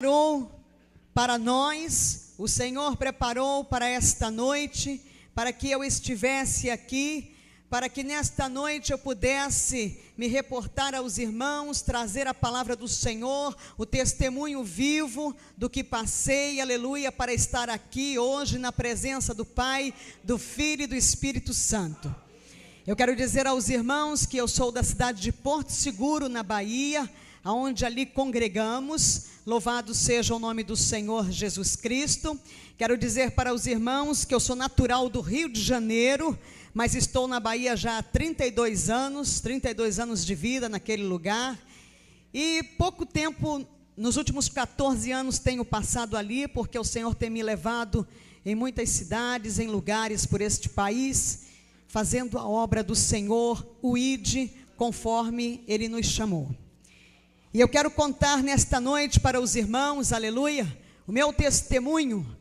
Preparou para nós, o Senhor preparou para esta noite, para que eu estivesse aqui, para que nesta noite eu pudesse me reportar aos irmãos, trazer a palavra do Senhor, o testemunho vivo do que passei, aleluia, para estar aqui hoje na presença do Pai, do Filho e do Espírito Santo. Eu quero dizer aos irmãos que eu sou da cidade de Porto Seguro, na Bahia, aonde ali congregamos. Louvado seja o nome do Senhor Jesus Cristo. Quero dizer para os irmãos que eu sou natural do Rio de Janeiro, mas estou na Bahia já há 32 anos de vida naquele lugar. E pouco tempo, nos últimos 14 anos tenho passado ali, porque o Senhor tem me levado em muitas cidades, em lugares por este país, fazendo a obra do Senhor, o ID, conforme Ele nos chamou. E eu quero contar nesta noite para os irmãos, aleluia, o meu testemunho.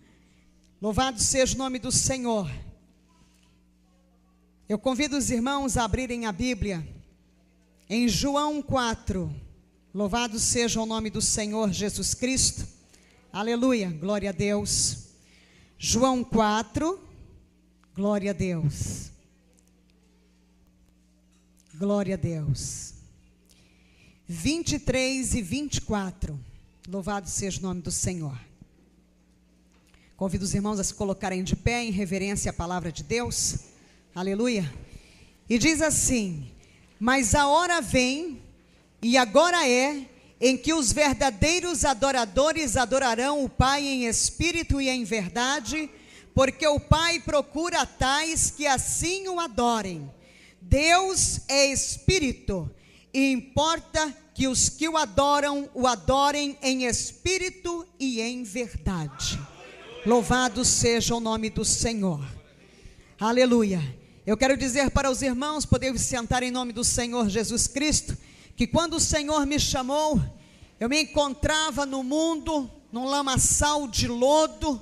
Louvado seja o nome do Senhor. Eu convido os irmãos a abrirem a Bíblia em João 4. Louvado seja o nome do Senhor Jesus Cristo. Aleluia, glória a Deus. João 4, glória a Deus. Glória a Deus. 23 e 24, louvado seja o nome do Senhor. Convido os irmãos a se colocarem de pé em reverência à palavra de Deus, aleluia. E diz assim: mas a hora vem, e agora é, em que os verdadeiros adoradores adorarão o Pai em espírito e em verdade, porque o Pai procura tais que assim o adorem. Deus é espírito, e importa que os que o adorem em espírito e em verdade. Louvado seja o nome do Senhor. Aleluia. Eu quero dizer para os irmãos, poder sentar em nome do Senhor Jesus Cristo, que quando o Senhor me chamou, eu me encontrava no mundo, num lamaçal de lodo.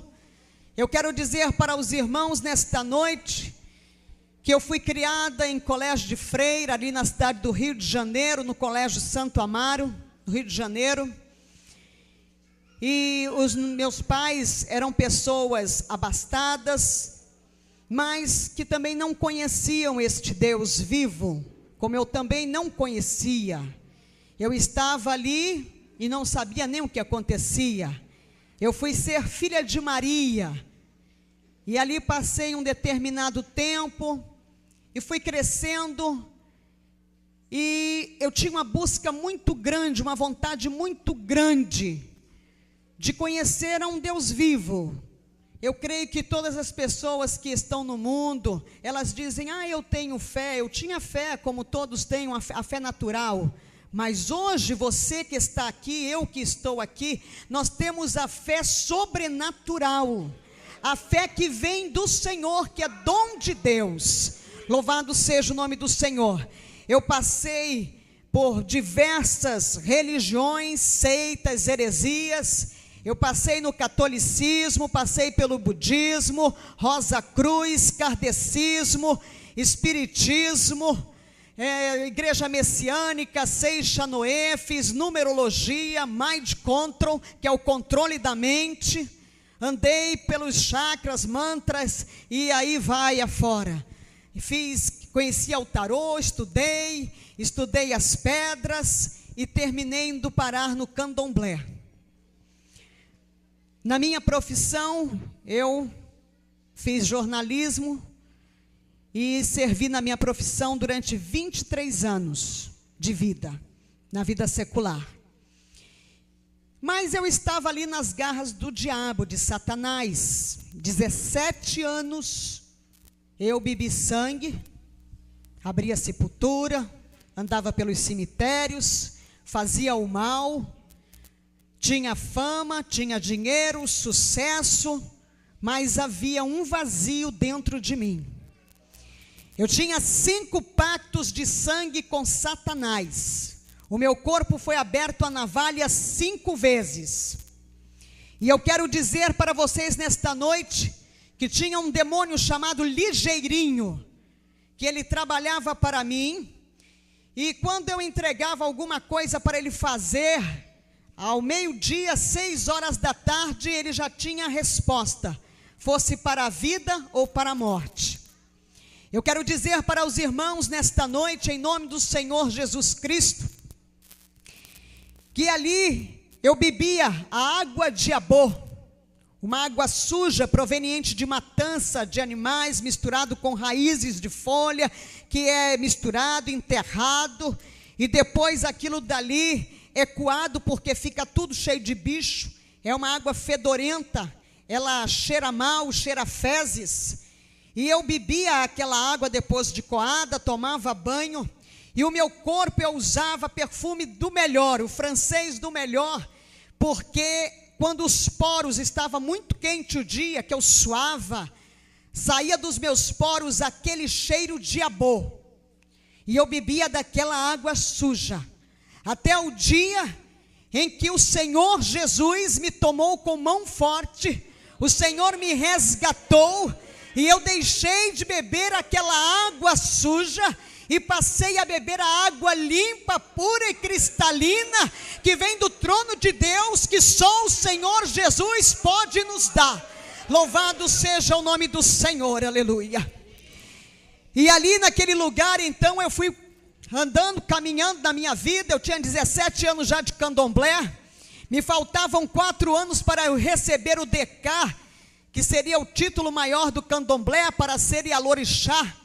Eu quero dizer para os irmãos nesta noite, que eu fui criada em colégio de freira, ali na cidade do Rio de Janeiro, no colégio Santo Amaro, no Rio de Janeiro. E os meus pais eram pessoas abastadas, mas que também não conheciam este Deus vivo, como eu também não conhecia. Eu estava ali e não sabia nem o que acontecia. Eu fui ser filha de Maria, e ali passei um determinado tempo, e fui crescendo, e eu tinha uma busca muito grande, uma vontade muito grande, de conhecer a um Deus vivo. Eu creio que todas as pessoas que estão no mundo, elas dizem, eu tenho fé, eu tinha fé, como todos têm a fé natural, mas hoje você que está aqui, eu que estou aqui, nós temos a fé sobrenatural, a fé que vem do Senhor, que é dom de Deus. Louvado seja o nome do Senhor. Eu passei por diversas religiões, seitas, heresias. Eu passei no catolicismo, passei pelo budismo, Rosa Cruz, kardecismo, espiritismo, igreja messiânica, Seixa Noé, fiz numerologia, mind control, que é o controle da mente. Andei pelos chakras, mantras, e aí vai afora. Conheci o tarô, estudei as pedras e terminei indo parar no candomblé. Na minha profissão, eu fiz jornalismo e servi na minha profissão durante 23 anos de vida, na vida secular. Mas eu estava ali nas garras do diabo, de Satanás, 17 anos. Eu bebi sangue, abria sepultura, andava pelos cemitérios, fazia o mal, tinha fama, tinha dinheiro, sucesso, mas havia um vazio dentro de mim. Eu tinha 5 pactos de sangue com Satanás. O meu corpo foi aberto à navalha 5 vezes. E eu quero dizer para vocês nesta noite, que tinha um demônio chamado Ligeirinho, que ele trabalhava para mim, e quando eu entregava alguma coisa para ele fazer, ao meio-dia, 6 horas da tarde, ele já tinha a resposta, fosse para a vida ou para a morte. Eu quero dizer para os irmãos nesta noite, em nome do Senhor Jesus Cristo, que ali eu bebia a água de Abô, uma água suja proveniente de matança de animais, misturado com raízes de folha, que é misturado, enterrado, e depois aquilo dali é coado, porque fica tudo cheio de bicho, é uma água fedorenta, ela cheira mal, cheira fezes, e eu bebia aquela água depois de coada, tomava banho, e o meu corpo eu usava perfume do melhor, o francês do melhor, porque quando os poros estavam muito quente o dia, que eu suava, saía dos meus poros aquele cheiro de Abô, e eu bebia daquela água suja, até o dia em que o Senhor Jesus me tomou com mão forte, o Senhor me resgatou, e eu deixei de beber aquela água suja, e passei a beber a água limpa, pura e cristalina, que vem do trono de Deus, que só o Senhor Jesus pode nos dar. Louvado seja o nome do Senhor, aleluia. E ali naquele lugar, então, eu fui andando, caminhando na minha vida. Eu tinha 17 anos já de candomblé, me faltavam 4 anos para eu receber o DK, que seria o título maior do candomblé, para ser Ialorixá.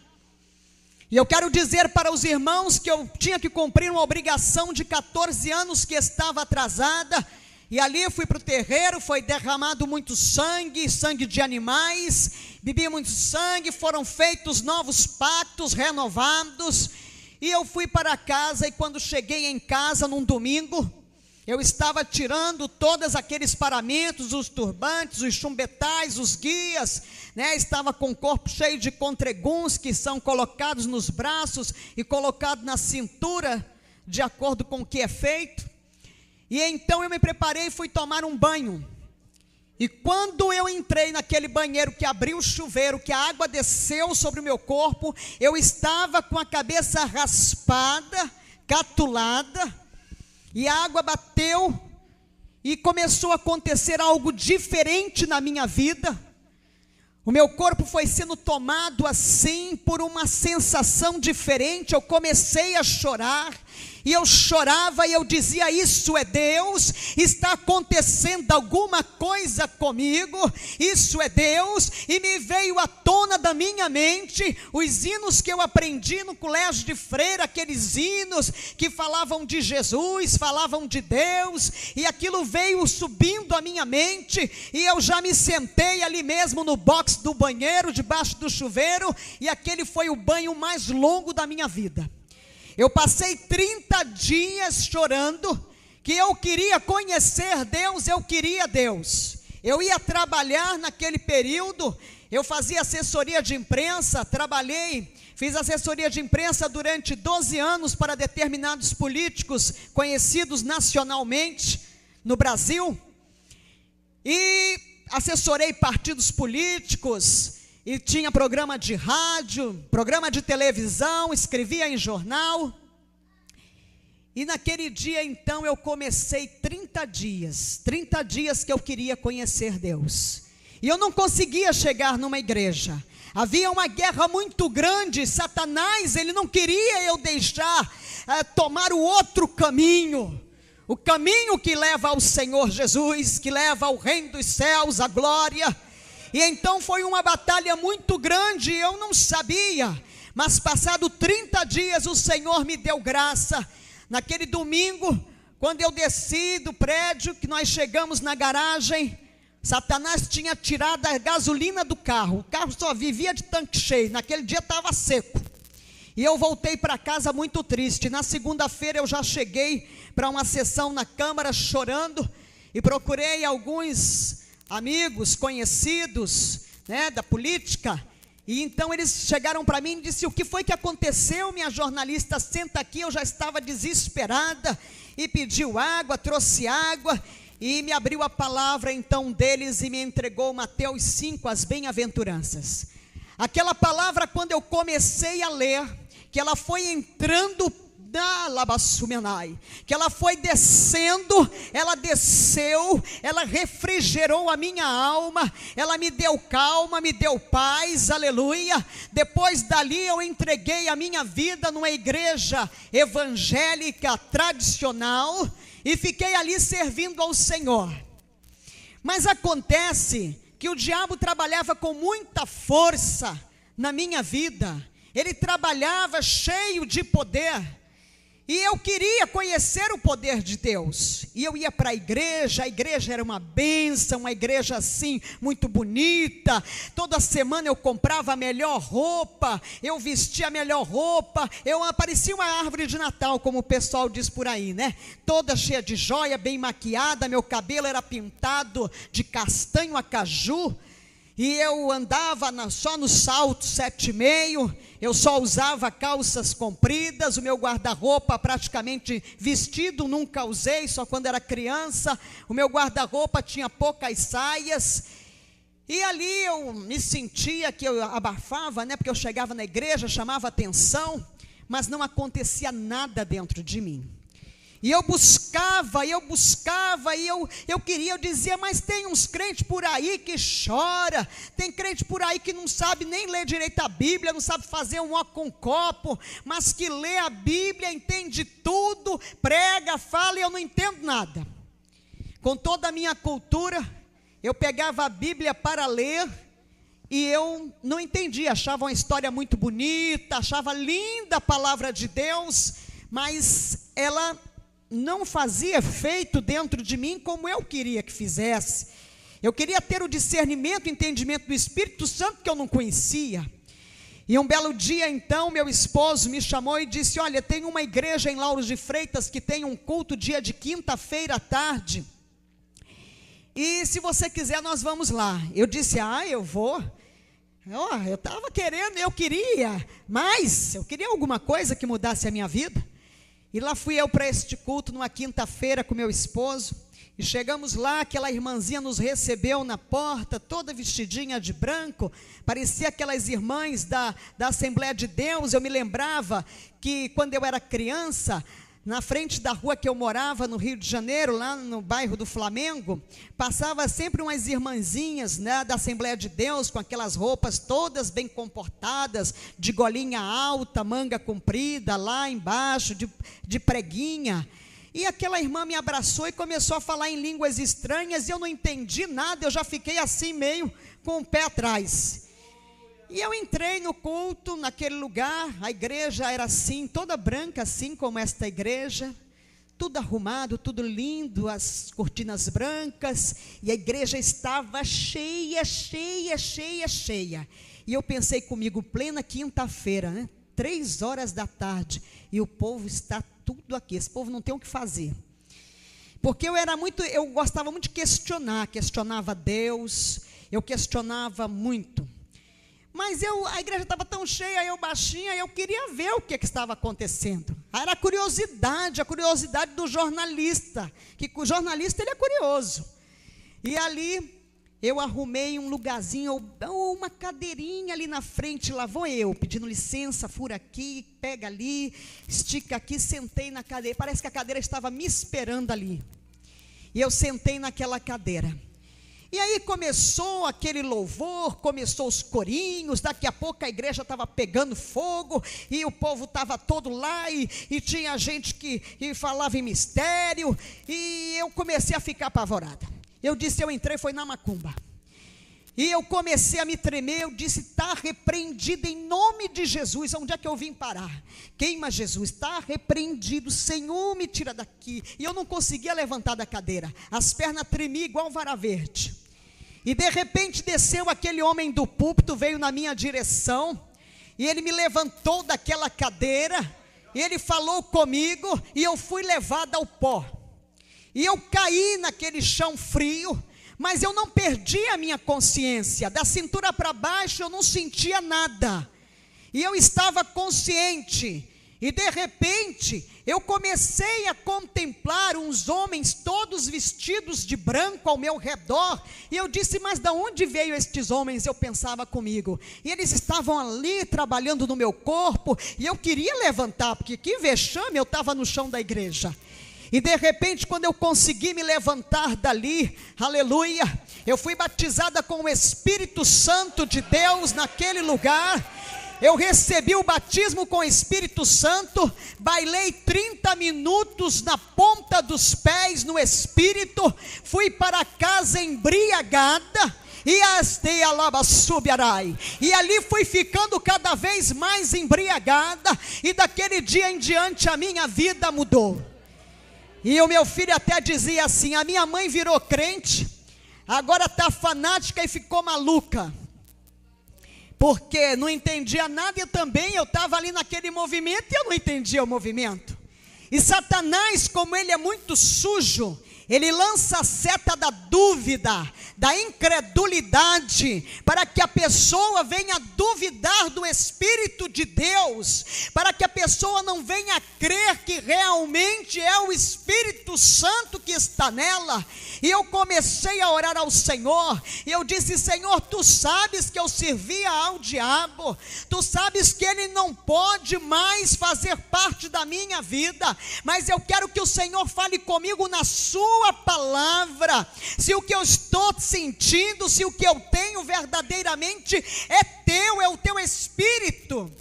E eu quero dizer para os irmãos que eu tinha que cumprir uma obrigação de 14 anos que estava atrasada, e ali eu fui para o terreiro, foi derramado muito sangue, sangue de animais, bebi muito sangue, foram feitos novos pactos, renovados, e eu fui para casa, e quando cheguei em casa num domingo, eu estava tirando todos aqueles paramentos, os turbantes, os chumbetais, os guias, né? Estava com o corpo cheio de contreguns que são colocados nos braços e colocados na cintura, de acordo com o que é feito. E então eu me preparei e fui tomar um banho. E quando eu entrei naquele banheiro, que abriu o chuveiro, que a água desceu sobre o meu corpo, eu estava com a cabeça raspada, catulada, e a água bateu, e começou a acontecer algo diferente na minha vida. O meu corpo foi sendo tomado assim, por uma sensação diferente. Eu comecei a chorar, e eu chorava, e eu dizia: isso é Deus, está acontecendo alguma coisa comigo, isso é Deus. E me veio à tona da minha mente os hinos que eu aprendi no colégio de freira, aqueles hinos que falavam de Jesus, falavam de Deus, e aquilo veio subindo à minha mente, e eu já me sentei ali mesmo no box do banheiro, debaixo do chuveiro, e aquele foi o banho mais longo da minha vida. Eu passei 30 dias chorando, que eu queria conhecer Deus, eu queria Deus. Eu ia trabalhar naquele período, eu fazia assessoria de imprensa, fiz assessoria de imprensa durante 12 anos para determinados políticos conhecidos nacionalmente no Brasil, e assessorei partidos políticos, e tinha programa de rádio, programa de televisão, escrevia em jornal. E naquele dia então eu comecei 30 dias que eu queria conhecer Deus, e eu não conseguia chegar numa igreja. Havia uma guerra muito grande. Satanás, ele não queria eu deixar tomar o outro caminho, o caminho que leva ao Senhor Jesus, que leva ao reino dos céus, a glória. E então foi uma batalha muito grande, eu não sabia, mas passado 30 dias o Senhor me deu graça. Naquele domingo, quando eu desci do prédio, que nós chegamos na garagem, Satanás tinha tirado a gasolina do carro, o carro só vivia de tanque cheio, naquele dia estava seco, e eu voltei para casa muito triste. Na segunda-feira eu já cheguei para uma sessão na Câmara chorando, e procurei alguns amigos, conhecidos, né, da política, e então eles chegaram para mim e disseram: o que foi que aconteceu, minha jornalista? Senta aqui. Eu já estava desesperada, e pediu água, trouxe água, e me abriu a palavra então deles, e me entregou Mateus 5, as bem-aventuranças. Aquela palavra, quando eu comecei a ler, que ela foi entrando que ela foi descendo, ela desceu, ela refrigerou a minha alma, ela me deu calma, me deu paz, aleluia. Depois dali eu entreguei a minha vida numa igreja evangélica tradicional e fiquei ali servindo ao Senhor. Mas acontece que o diabo trabalhava com muita força na minha vida, ele trabalhava cheio de poder, e eu queria conhecer o poder de Deus, e eu ia para a igreja era uma bênção, uma igreja assim, muito bonita, toda semana eu comprava a melhor roupa, eu vestia a melhor roupa, eu parecia uma árvore de Natal, como o pessoal diz por aí, né? Toda cheia de joia, bem maquiada, meu cabelo era pintado de castanho a caju, e eu andava só no salto 7,5, eu só usava calças compridas, o meu guarda-roupa praticamente vestido, nunca usei, só quando era criança, o meu guarda-roupa tinha poucas saias, e ali eu me sentia que eu abafava, né, porque eu chegava na igreja, chamava atenção, mas não acontecia nada dentro de mim. E eu buscava, e eu queria, eu dizia, mas tem uns crentes por aí que chora, tem crente por aí que não sabe nem ler direito a Bíblia, não sabe fazer um ó com copo, mas que lê a Bíblia, entende tudo, prega, fala, e eu não entendo nada. Com toda a minha cultura, eu pegava a Bíblia para ler, e eu não entendia, achava uma história muito bonita, achava linda a palavra de Deus, mas ela não fazia efeito dentro de mim como eu queria que fizesse. Eu queria ter o discernimento, o entendimento do Espírito Santo que eu não conhecia. E um belo dia então, meu esposo me chamou e disse, olha, tem uma igreja em Lauro de Freitas que tem um culto dia de quinta-feira à tarde, e se você quiser nós vamos lá. Eu disse, eu vou. Eu estava querendo, eu queria alguma coisa que mudasse a minha vida. E lá fui eu para este culto, numa quinta-feira com meu esposo, e chegamos lá, aquela irmãzinha nos recebeu na porta, toda vestidinha de branco, parecia aquelas irmãs da Assembleia de Deus. Eu me lembrava que quando eu era criança, na frente da rua que eu morava, no Rio de Janeiro, lá no bairro do Flamengo, passava sempre umas irmãzinhas, né, da Assembleia de Deus, com aquelas roupas todas bem comportadas, de golinha alta, manga comprida, lá embaixo, de preguinha, e aquela irmã me abraçou e começou a falar em línguas estranhas, e eu não entendi nada, eu já fiquei assim meio com o pé atrás. E eu entrei no culto, naquele lugar, a igreja era assim, toda branca, assim como esta igreja, tudo arrumado, tudo lindo, as cortinas brancas, e a igreja estava cheia. E eu pensei comigo, plena quinta-feira, né, 3h da tarde, e o povo está tudo aqui, esse povo não tem o que fazer. Porque eu gostava muito de questionava Deus, eu questionava muito. Mas a igreja estava tão cheia, eu baixinha, eu queria ver o que estava acontecendo. Era a curiosidade do jornalista, que o jornalista ele é curioso. E ali eu arrumei um lugarzinho, uma cadeirinha ali na frente, lá vou eu, pedindo licença, fura aqui, pega ali, estica aqui, sentei na cadeira, parece que a cadeira estava me esperando ali. E eu sentei naquela cadeira. E aí começou aquele louvor, começou os corinhos, daqui a pouco a igreja estava pegando fogo, e o povo estava todo lá, e tinha gente que falava em mistério, e eu comecei a ficar apavorada. Eu disse, eu entrei, foi na macumba. E eu comecei a me tremer, eu disse, está repreendido em nome de Jesus. Onde é que eu vim parar? Queima Jesus, está repreendido, Senhor, me tira daqui. E eu não conseguia levantar da cadeira, as pernas tremiam igual vara verde. E de repente desceu aquele homem do púlpito, veio na minha direção, e ele me levantou daquela cadeira, e ele falou comigo, e eu fui levada ao pó. E eu caí naquele chão frio, mas eu não perdi a minha consciência, da cintura para baixo eu não sentia nada, e eu estava consciente E de repente, eu comecei a contemplar uns homens todos vestidos de branco ao meu redor. E eu disse, mas de onde veio estes homens? Eu pensava comigo. E eles estavam ali trabalhando no meu corpo. E eu queria levantar, porque que vexame, eu estava no chão da igreja. E de repente, quando eu consegui me levantar dali, aleluia, eu fui batizada com o Espírito Santo de Deus naquele lugar. Eu recebi o batismo com o Espírito Santo, bailei 30 minutos na ponta dos pés no Espírito, fui para casa embriagada, e ali fui ficando cada vez mais embriagada, e daquele dia em diante a minha vida mudou. E o meu filho até dizia assim, a minha mãe virou crente, agora está fanática e ficou maluca. Porque não entendia nada e também eu estava ali naquele movimento e eu não entendia o movimento. E Satanás, como ele é muito sujo, ele lança a seta da dúvida, da incredulidade, para que a pessoa venha duvidar do Espírito de Deus, para que a pessoa não venha crer que realmente é o Espírito Santo que está nela. E eu comecei a orar ao Senhor, e eu disse, Senhor, Tu sabes que eu servia ao diabo, Tu sabes que ele não pode mais fazer parte da minha vida, mas eu quero que o Senhor fale comigo na Sua palavra, se o que eu estou sentindo, se o que eu tenho verdadeiramente é Teu, é o Teu Espírito.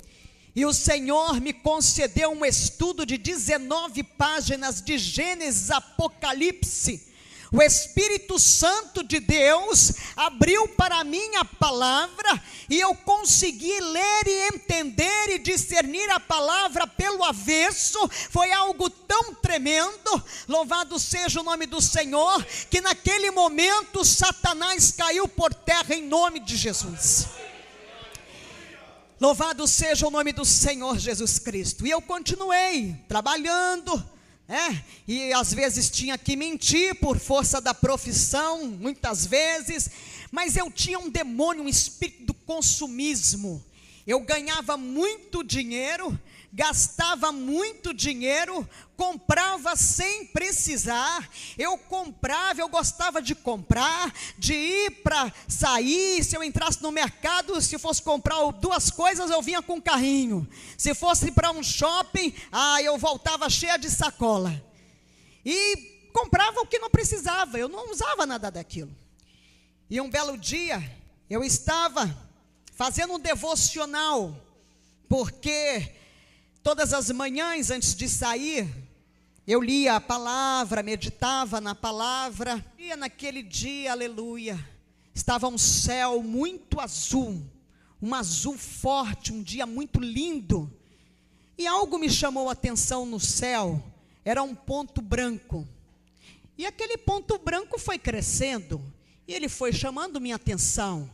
E o Senhor me concedeu um estudo de 19 páginas de Gênesis, Apocalipse. O Espírito Santo de Deus abriu para mim a palavra, e eu consegui ler e entender e discernir a palavra pelo avesso. Foi algo tão tremendo, louvado seja o nome do Senhor, que naquele momento Satanás caiu por terra em nome de Jesus. Louvado seja o nome do Senhor Jesus Cristo. E eu continuei trabalhando, e às vezes tinha que mentir por força da profissão, muitas vezes, mas eu tinha um demônio, um espírito do consumismo. Eu ganhava muito dinheiro, gastava muito dinheiro, comprava sem precisar. Eu comprava, eu gostava de comprar, de ir para sair. Se eu entrasse no mercado, se fosse comprar 2 coisas, eu vinha com um carrinho. Se fosse para um shopping, eu voltava cheia de sacola. E comprava o que não precisava, eu não usava nada daquilo. E um belo dia, eu estava fazendo um devocional, porque todas as manhãs antes de sair, eu lia a palavra, meditava na palavra. E naquele dia, aleluia, estava um céu muito azul, um azul forte, um dia muito lindo. E algo me chamou a atenção no céu, era um ponto branco. E aquele ponto branco foi crescendo, e ele foi chamando minha atenção.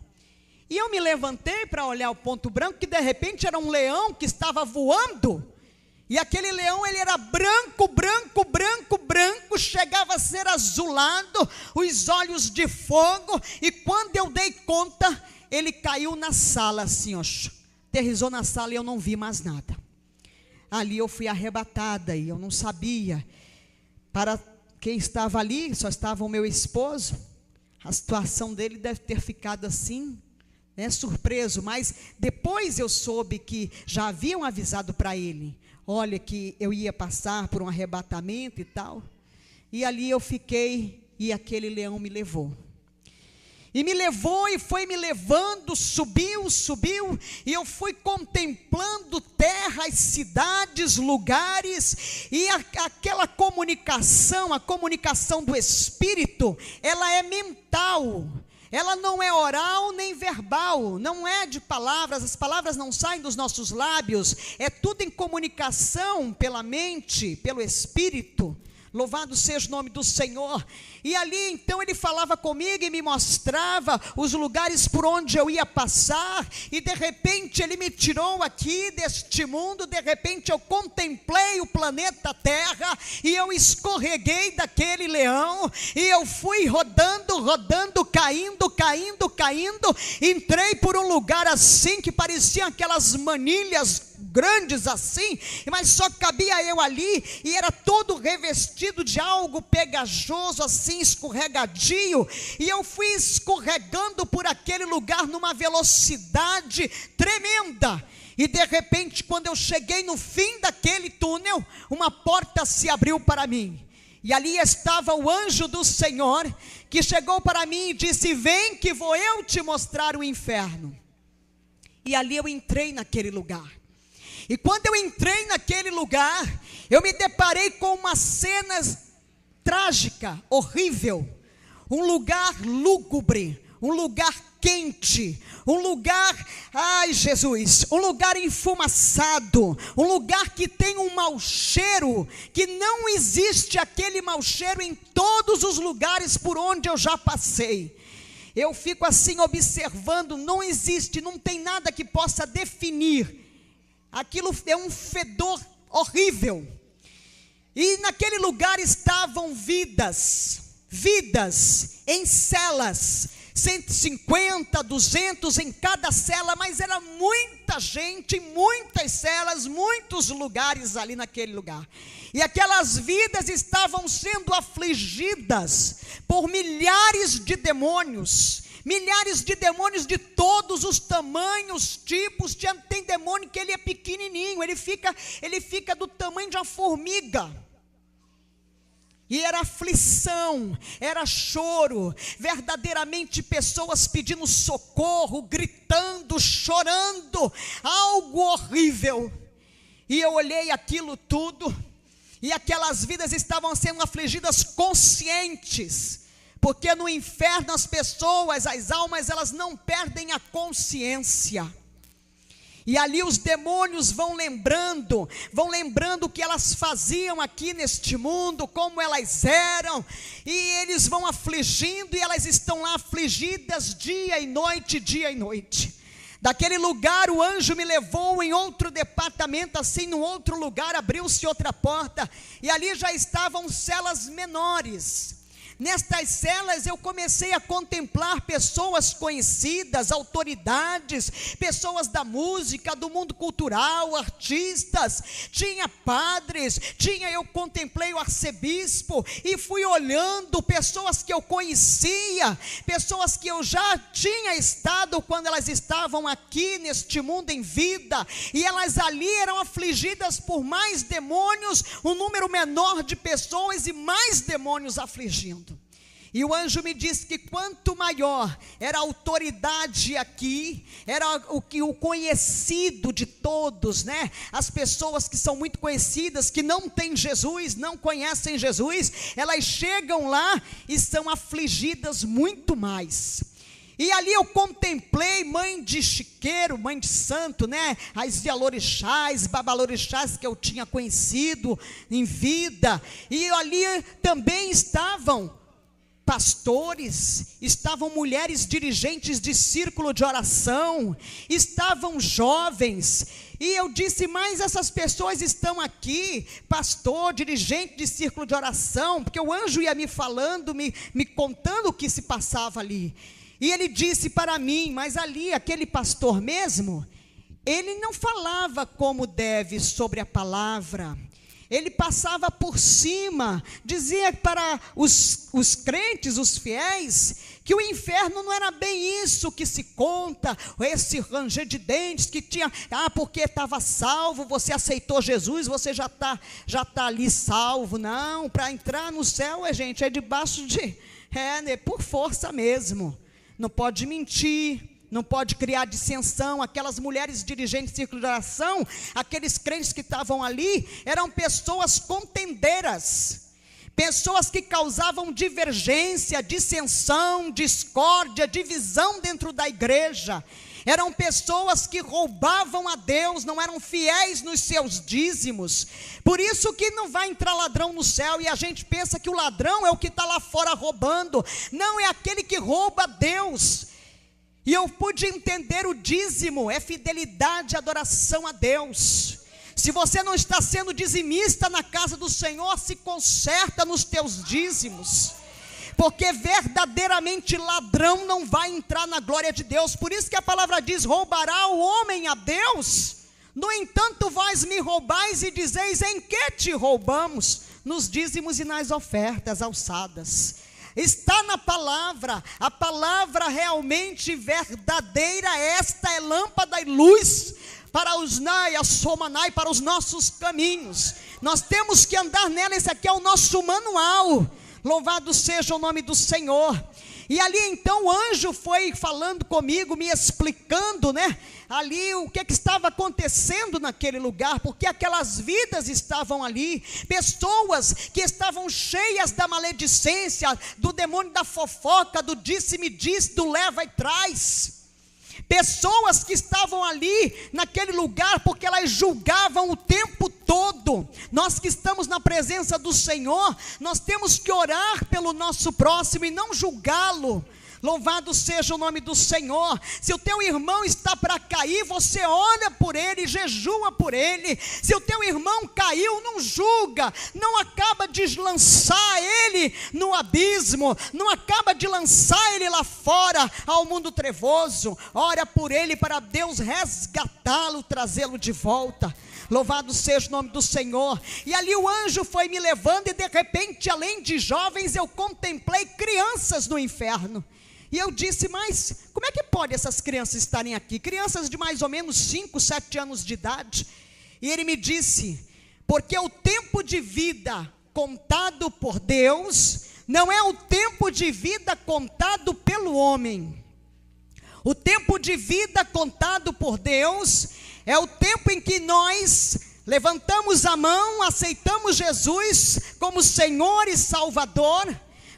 E eu me levantei para olhar o ponto branco, que de repente era um leão que estava voando. E aquele leão, ele era branco, branco, branco, branco, chegava a ser azulado, os olhos de fogo. E quando eu dei conta, ele caiu na sala assim, aterrissou na sala e eu não vi mais nada. Ali eu fui arrebatada e eu não sabia. Para quem estava ali, só estava o meu esposo. A situação dele deve ter ficado assim, surpreso, mas depois eu soube que já haviam avisado para ele, olha, que eu ia passar por um arrebatamento e tal. E ali eu fiquei, e aquele leão me levou. E me levou e foi me levando, subiu, e eu fui contemplando terras, cidades, lugares, e aquela comunicação, a comunicação do Espírito, ela é mental. Ela não é oral nem verbal, não é de palavras, as palavras não saem dos nossos lábios, é tudo em comunicação pela mente, pelo Espírito. Louvado seja o nome do Senhor. E ali então ele falava comigo e me mostrava os lugares por onde eu ia passar. E de repente ele me tirou aqui deste mundo. De repente eu contemplei o planeta Terra, e eu escorreguei daquele leão, e eu fui rodando, caindo. Entrei por um lugar assim que pareciam aquelas manilhas grandes assim, mas só cabia eu ali, e era todo revestido de algo pegajoso assim, escorregadio, e eu fui escorregando por aquele lugar numa velocidade tremenda. E de repente, quando eu cheguei no fim daquele túnel, uma porta se abriu para mim, e ali estava o anjo do Senhor, que chegou para mim e disse: vem que vou eu te mostrar o inferno. E ali eu entrei naquele lugar, e quando eu entrei naquele lugar, eu me deparei com uma cena trágica, horrível, um lugar lúgubre, um lugar quente, um lugar, ai Jesus, um lugar enfumaçado, um lugar que tem um mau cheiro, que não existe aquele mau cheiro em todos os lugares por onde eu já passei. Eu fico assim observando, não existe, não tem nada que possa definir, aquilo é um fedor horrível. E naquele lugar estavam vidas em celas, 150, 200 em cada cela, mas era muita gente, muitas celas, muitos lugares ali naquele lugar. E aquelas vidas estavam sendo afligidas por milhares de demônios de todos os tamanhos, tipos. Tem demônio que ele é pequenininho, ele fica do tamanho de uma formiga. E era aflição, era choro, verdadeiramente pessoas pedindo socorro, gritando, chorando, algo horrível. E eu olhei aquilo tudo, e aquelas vidas estavam sendo afligidas conscientes, porque no inferno as pessoas, as almas, elas não perdem a consciência. E ali os demônios vão lembrando o que elas faziam aqui neste mundo, como elas eram, e eles vão afligindo, e elas estão lá afligidas dia e noite, dia e noite. Daquele lugar o anjo me levou em outro departamento, assim, num outro lugar, abriu-se outra porta, e ali já estavam celas menores. Nestas celas eu comecei a contemplar pessoas conhecidas, autoridades, pessoas da música, do mundo cultural, artistas, tinha padres, eu contemplei o arcebispo, e fui olhando pessoas que eu conhecia, pessoas que eu já tinha estado quando elas estavam aqui neste mundo em vida, e elas ali eram afligidas por mais demônios, um número menor de pessoas e mais demônios afligindo. E o anjo me disse que quanto maior era a autoridade aqui, era o conhecido de todos, né? As pessoas que são muito conhecidas, que não têm Jesus, não conhecem Jesus, elas chegam lá e são afligidas muito mais. E ali eu contemplei mãe de chiqueiro, mãe de santo, né? As Yalorixás, babalorixás que eu tinha conhecido em vida. E ali também estavam pastores, estavam mulheres dirigentes de círculo de oração, estavam jovens. E eu disse: mas essas pessoas estão aqui, pastor, dirigente de círculo de oração, porque o anjo ia me falando, me contando o que se passava ali. E ele disse para mim: mas ali, aquele pastor mesmo, ele não falava como deve sobre a palavra, ele passava por cima, dizia para os crentes, os fiéis, que o inferno não era bem isso que se conta, esse ranger de dentes que tinha, porque estava salvo, você aceitou Jesus, você já tá ali salvo. Não, para entrar no céu, gente, é debaixo por força mesmo, não pode mentir, não pode criar dissensão. Aquelas mulheres dirigentes de círculo de oração, aqueles crentes que estavam ali, eram pessoas contendeiras, pessoas que causavam divergência, dissensão, discórdia, divisão dentro da igreja. Eram pessoas que roubavam a Deus, não eram fiéis nos seus dízimos. Por isso que não vai entrar ladrão no céu, e a gente pensa que o ladrão é o que está lá fora roubando. Não, é aquele que rouba a Deus. E eu pude entender: o dízimo é fidelidade, adoração a Deus. Se você não está sendo dizimista na casa do Senhor, se conserta nos teus dízimos, porque verdadeiramente ladrão não vai entrar na glória de Deus. Por isso que a palavra diz: roubará o homem a Deus? No entanto, vós me roubais e dizeis: em que te roubamos? Nos dízimos e nas ofertas alçadas. Está na palavra, a palavra realmente verdadeira, esta é lâmpada e luz para os para os nossos caminhos. Nós temos que andar nela, esse aqui é o nosso manual. Louvado seja o nome do Senhor. E ali então o anjo foi falando comigo, me explicando, ali o que estava acontecendo naquele lugar, porque aquelas vidas estavam ali, pessoas que estavam cheias da maledicência, do demônio da fofoca, do disse-me disse, do leva e traz. Pessoas que estavam ali naquele lugar porque elas julgavam o tempo todo. Nós que estamos na presença do Senhor, nós temos que orar pelo nosso próximo e não julgá-lo. Louvado seja o nome do Senhor. Se o teu irmão está para cair, você ora por ele, jejua por ele. Se o teu irmão caiu, não julga, não acaba de lançar ele no abismo, não acaba de lançar ele lá fora ao mundo trevoso. Ora por ele para Deus resgatá-lo, trazê-lo de volta. Louvado seja o nome do Senhor. E ali o anjo foi me levando, e de repente, além de jovens, eu contemplei crianças no inferno. E eu disse: mas como é que pode essas crianças estarem aqui? Crianças de mais ou menos 5, 7 anos de idade. E ele me disse: porque o tempo de vida contado por Deus não é o tempo de vida contado pelo homem. O tempo de vida contado por Deus é o tempo em que nós levantamos a mão, aceitamos Jesus como Senhor e Salvador.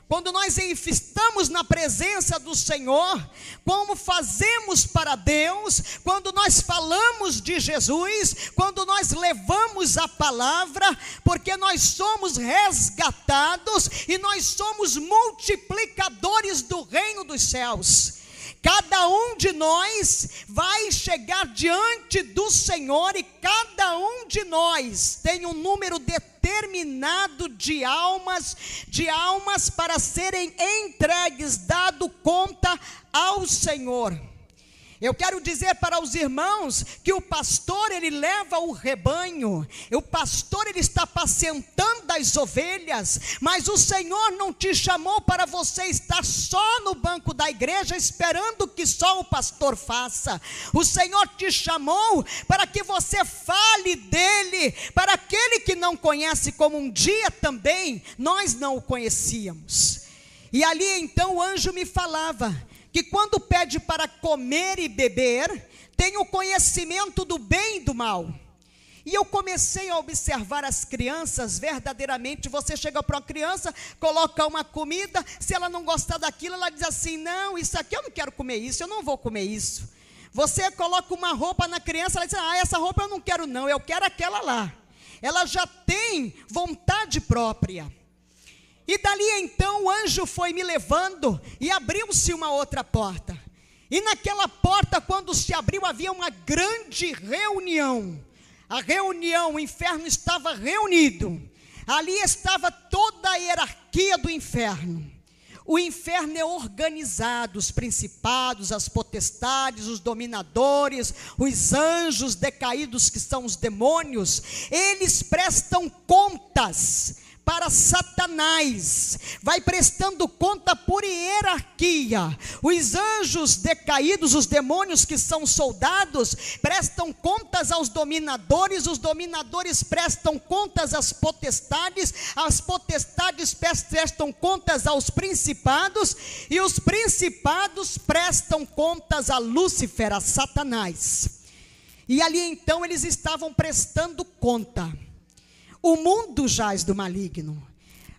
Quando nós estamos na presença do Senhor, como fazemos para Deus, quando nós falamos de Jesus, quando nós levamos a palavra, porque nós somos resgatados e nós somos multiplicadores do reino dos céus. Cada um de nós vai chegar diante do Senhor e cada um de nós tem um número determinado de almas para serem entregues, dado conta ao Senhor. Eu quero dizer para os irmãos que o pastor, ele leva o rebanho, o pastor, ele está apacentando as ovelhas, mas o Senhor não te chamou para você estar só no banco da igreja, esperando que só o pastor faça. O Senhor te chamou para que você fale dele, para aquele que não conhece, como um dia também nós não o conhecíamos. E ali então o anjo me falava que quando pede para comer e beber, tem o conhecimento do bem e do mal. E eu comecei a observar as crianças, verdadeiramente. Você chega para uma criança, coloca uma comida, se ela não gostar daquilo, ela diz assim: não, isso aqui eu não quero comer isso, eu não vou comer isso. Você coloca uma roupa na criança, ela diz: ah, essa roupa eu não quero não, eu quero aquela lá. Ela já tem vontade própria. E dali então o anjo foi me levando e abriu-se uma outra porta. E naquela porta, quando se abriu, havia uma grande reunião. A reunião, o inferno estava reunido. Ali estava toda a hierarquia do inferno. O inferno é organizado, os principados, as potestades, os dominadores, os anjos decaídos que são os demônios. Eles prestam contas para Satanás, vai prestando conta por hierarquia. Os anjos decaídos, os demônios que são soldados, prestam contas aos dominadores, os dominadores prestam contas às potestades, as potestades prestam contas aos principados, e os principados prestam contas a Lúcifer, a Satanás. E ali então eles estavam prestando conta. O mundo jaz do maligno,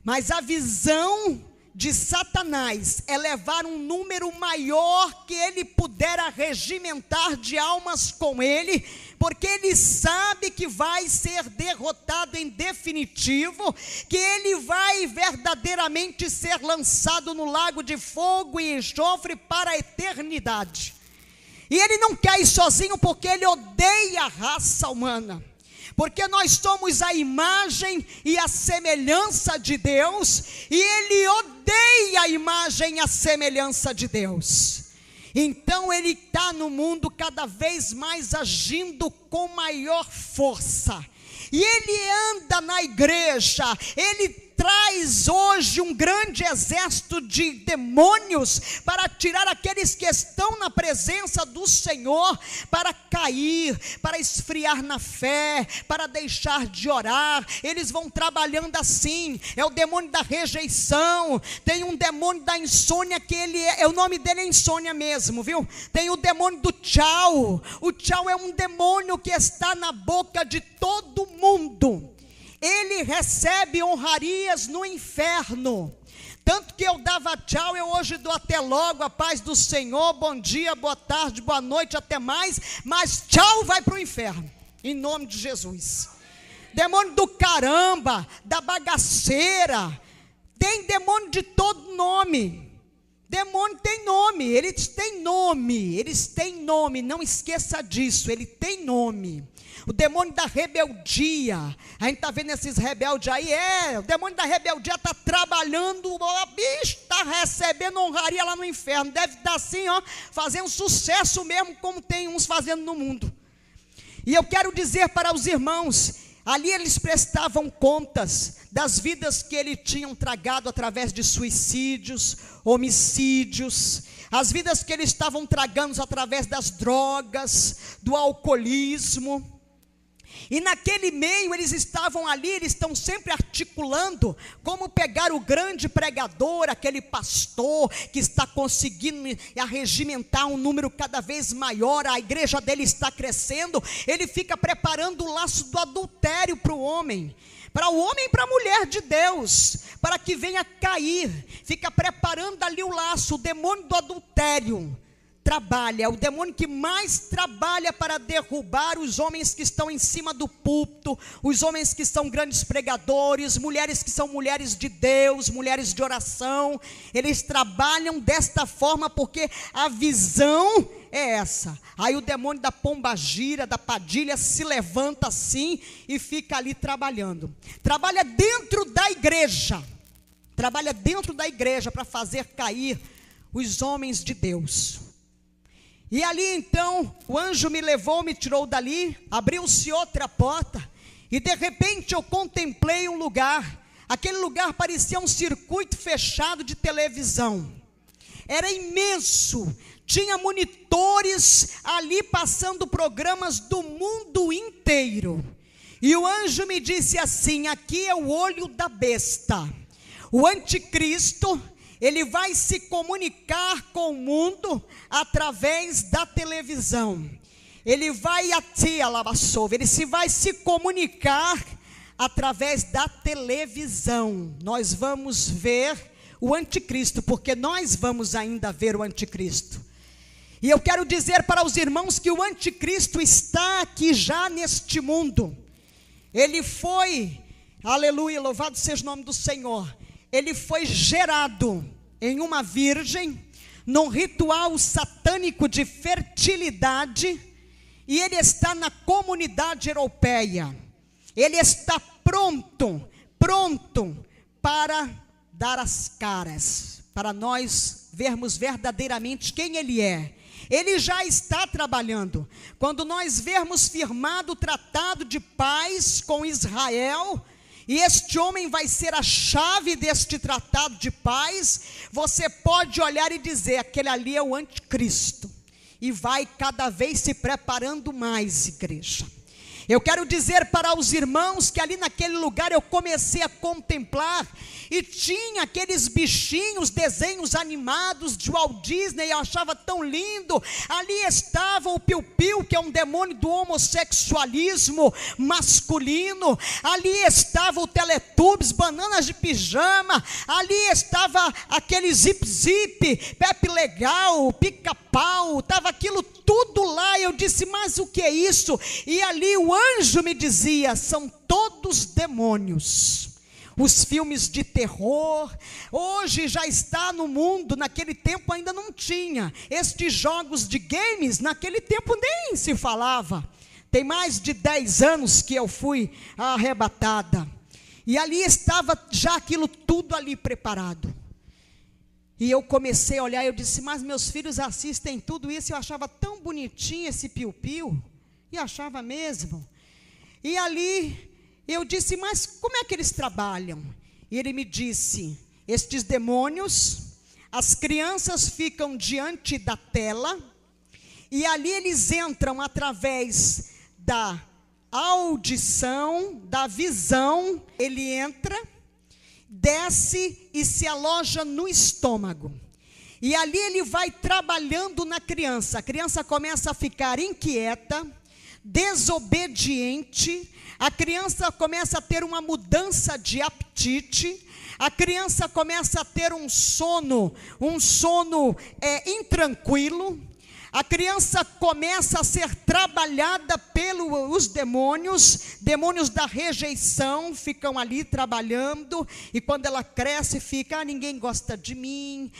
mas a visão de Satanás é levar um número maior que ele pudera regimentar de almas com ele, porque ele sabe que vai ser derrotado em definitivo, que ele vai verdadeiramente ser lançado no lago de fogo e enxofre para a eternidade. E ele não quer ir sozinho, porque ele odeia a raça humana. Porque nós somos a imagem e a semelhança de Deus, e ele odeia a imagem e a semelhança de Deus. Então ele está no mundo cada vez mais agindo com maior força. E ele anda na igreja, ele traz hoje um grande exército de demônios para tirar aqueles que estão na presença do Senhor, para cair, para esfriar na fé, para deixar de orar. Eles vão trabalhando assim. É o demônio da rejeição, tem um demônio da insônia, que o nome dele é insônia mesmo, viu? Tem o demônio do tchau. O tchau é um demônio que está na boca de todo mundo. Ele recebe honrarias no inferno. Tanto que eu dava tchau, eu hoje dou até logo, a paz do Senhor, bom dia, boa tarde, boa noite, até mais. Mas tchau vai para o inferno, em nome de Jesus. Demônio do caramba, da bagaceira. Tem demônio de todo nome. Demônio tem nome, eles têm nome, não esqueça disso, ele tem nome. O demônio da rebeldia, a gente está vendo esses rebeldes aí, o demônio da rebeldia está trabalhando, está recebendo honraria lá no inferno, deve estar assim, fazendo sucesso mesmo, como tem uns fazendo no mundo. E eu quero dizer para os irmãos, ali eles prestavam contas das vidas que eles tinham tragado através de suicídios, homicídios, as vidas que eles estavam tragando através das drogas, do alcoolismo. E naquele meio eles estavam ali, eles estão sempre articulando como pegar o grande pregador, aquele pastor que está conseguindo arregimentar um número cada vez maior, a igreja dele está crescendo, ele fica preparando o laço do adultério para o homem e para a mulher de Deus, para que venha cair, fica preparando ali o laço. O demônio do adultério trabalha, é o demônio que mais trabalha para derrubar os homens que estão em cima do púlpito, os homens que são grandes pregadores, mulheres que são mulheres de Deus, mulheres de oração. Eles trabalham desta forma porque a visão é essa. Aí o demônio da pombagira, da padilha se levanta assim e fica ali trabalhando. Trabalha dentro da igreja para fazer cair os homens de Deus. E ali então, o anjo me levou, me tirou dali, abriu-se outra porta, e de repente eu contemplei um lugar. Aquele lugar parecia um circuito fechado de televisão, era imenso, tinha monitores ali passando programas do mundo inteiro. E o anjo me disse assim: aqui é o olho da besta, o anticristo. Ele vai se comunicar com o mundo através da televisão. Ele vai vai se comunicar através da televisão. Nós vamos ver o anticristo, porque nós vamos ainda ver o anticristo. E eu quero dizer para os irmãos que o anticristo está aqui já neste mundo. Ele foi, aleluia, louvado seja o nome do Senhor. Ele foi gerado em uma virgem, num ritual satânico de fertilidade, e ele está na comunidade europeia. Ele está pronto para dar as caras, para nós vermos verdadeiramente quem ele é. Ele já está trabalhando. Quando nós vermos firmado o tratado de paz com Israel, e este homem vai ser a chave deste tratado de paz, você pode olhar e dizer: aquele ali é o anticristo. E vai cada vez se preparando mais, igreja. Eu quero dizer para os irmãos que ali naquele lugar eu comecei a contemplar, e tinha aqueles bichinhos, desenhos animados de Walt Disney, eu achava tão lindo. Ali estava o Piu-Piu, que é um demônio do homossexualismo masculino. Ali estava o Teletubbies, bananas de pijama. Ali estava aquele Zip-Zip, Pepe Legal, Pica-Pau, estava aquilo tudo lá. Eu disse: mas o que é isso? E ali o anjo me dizia: são todos demônios. Os filmes de terror, hoje já está no mundo, naquele tempo ainda não tinha. Estes jogos de games, naquele tempo nem se falava. Tem mais de 10 anos que eu fui arrebatada. E ali estava já aquilo tudo ali preparado. E eu comecei a olhar, eu disse, mas meus filhos assistem tudo isso, eu achava tão bonitinho esse piu-piu, e achava mesmo. E ali, eu disse, mas como é que eles trabalham? E ele me disse, estes demônios, as crianças ficam diante da tela, e ali eles entram através da audição, da visão, ele entra, desce e se aloja no estômago. E ali ele vai trabalhando na criança. A criança começa a ficar inquieta, desobediente. A criança começa a ter uma mudança de apetite. A criança começa a ter um sono intranquilo. A criança começa a ser trabalhada pelos demônios da rejeição ficam ali trabalhando, e quando ela cresce fica, ninguém gosta de mim,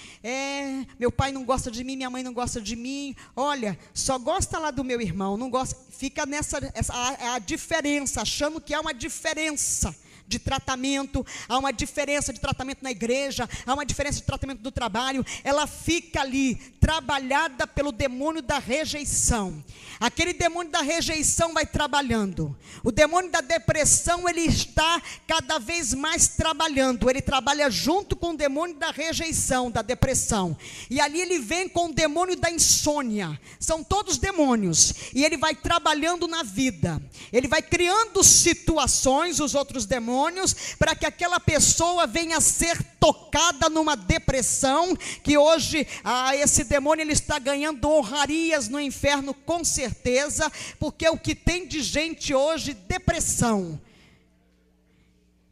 meu pai não gosta de mim, minha mãe não gosta de mim, olha, só gosta lá do meu irmão, não gosta, fica a diferença, achando que há uma diferença de tratamento, há uma diferença de tratamento na igreja, há uma diferença de tratamento do trabalho, ela fica ali, trabalhada pelo demônio da rejeição. Aquele demônio da rejeição vai trabalhando. O demônio da depressão, ele está cada vez mais trabalhando, ele trabalha junto com o demônio da rejeição, da depressão, e ali ele vem com o demônio da insônia, são todos demônios, e ele vai trabalhando na vida, ele vai criando situações, os outros demônios, para que aquela pessoa venha a ser tocada numa depressão, que hoje esse demônio ele está ganhando honrarias no inferno com certeza, porque o que tem de gente hoje, depressão,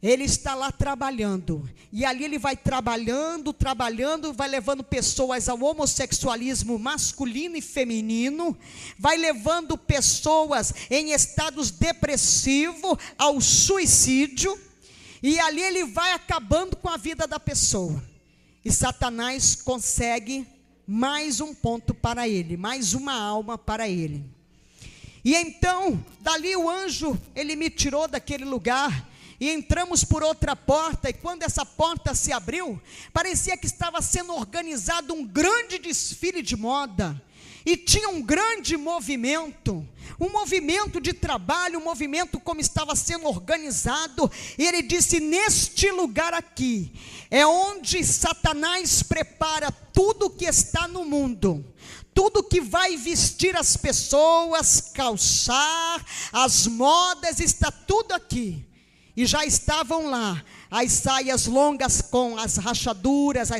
ele está lá trabalhando, e ali ele vai trabalhando, vai levando pessoas ao homossexualismo masculino e feminino, vai levando pessoas em estados depressivos ao suicídio, e ali ele vai acabando com a vida da pessoa, e Satanás consegue mais um ponto para ele, mais uma alma para ele. E então, dali o anjo, ele me tirou daquele lugar, e entramos por outra porta, e quando essa porta se abriu, parecia que estava sendo organizado um grande desfile de moda, e tinha um grande movimento de trabalho, um movimento como estava sendo organizado, e ele disse, neste lugar aqui, é onde Satanás prepara tudo que está no mundo, tudo que vai vestir as pessoas, calçar, as modas, está tudo aqui. E já estavam lá as saias longas com as rachaduras,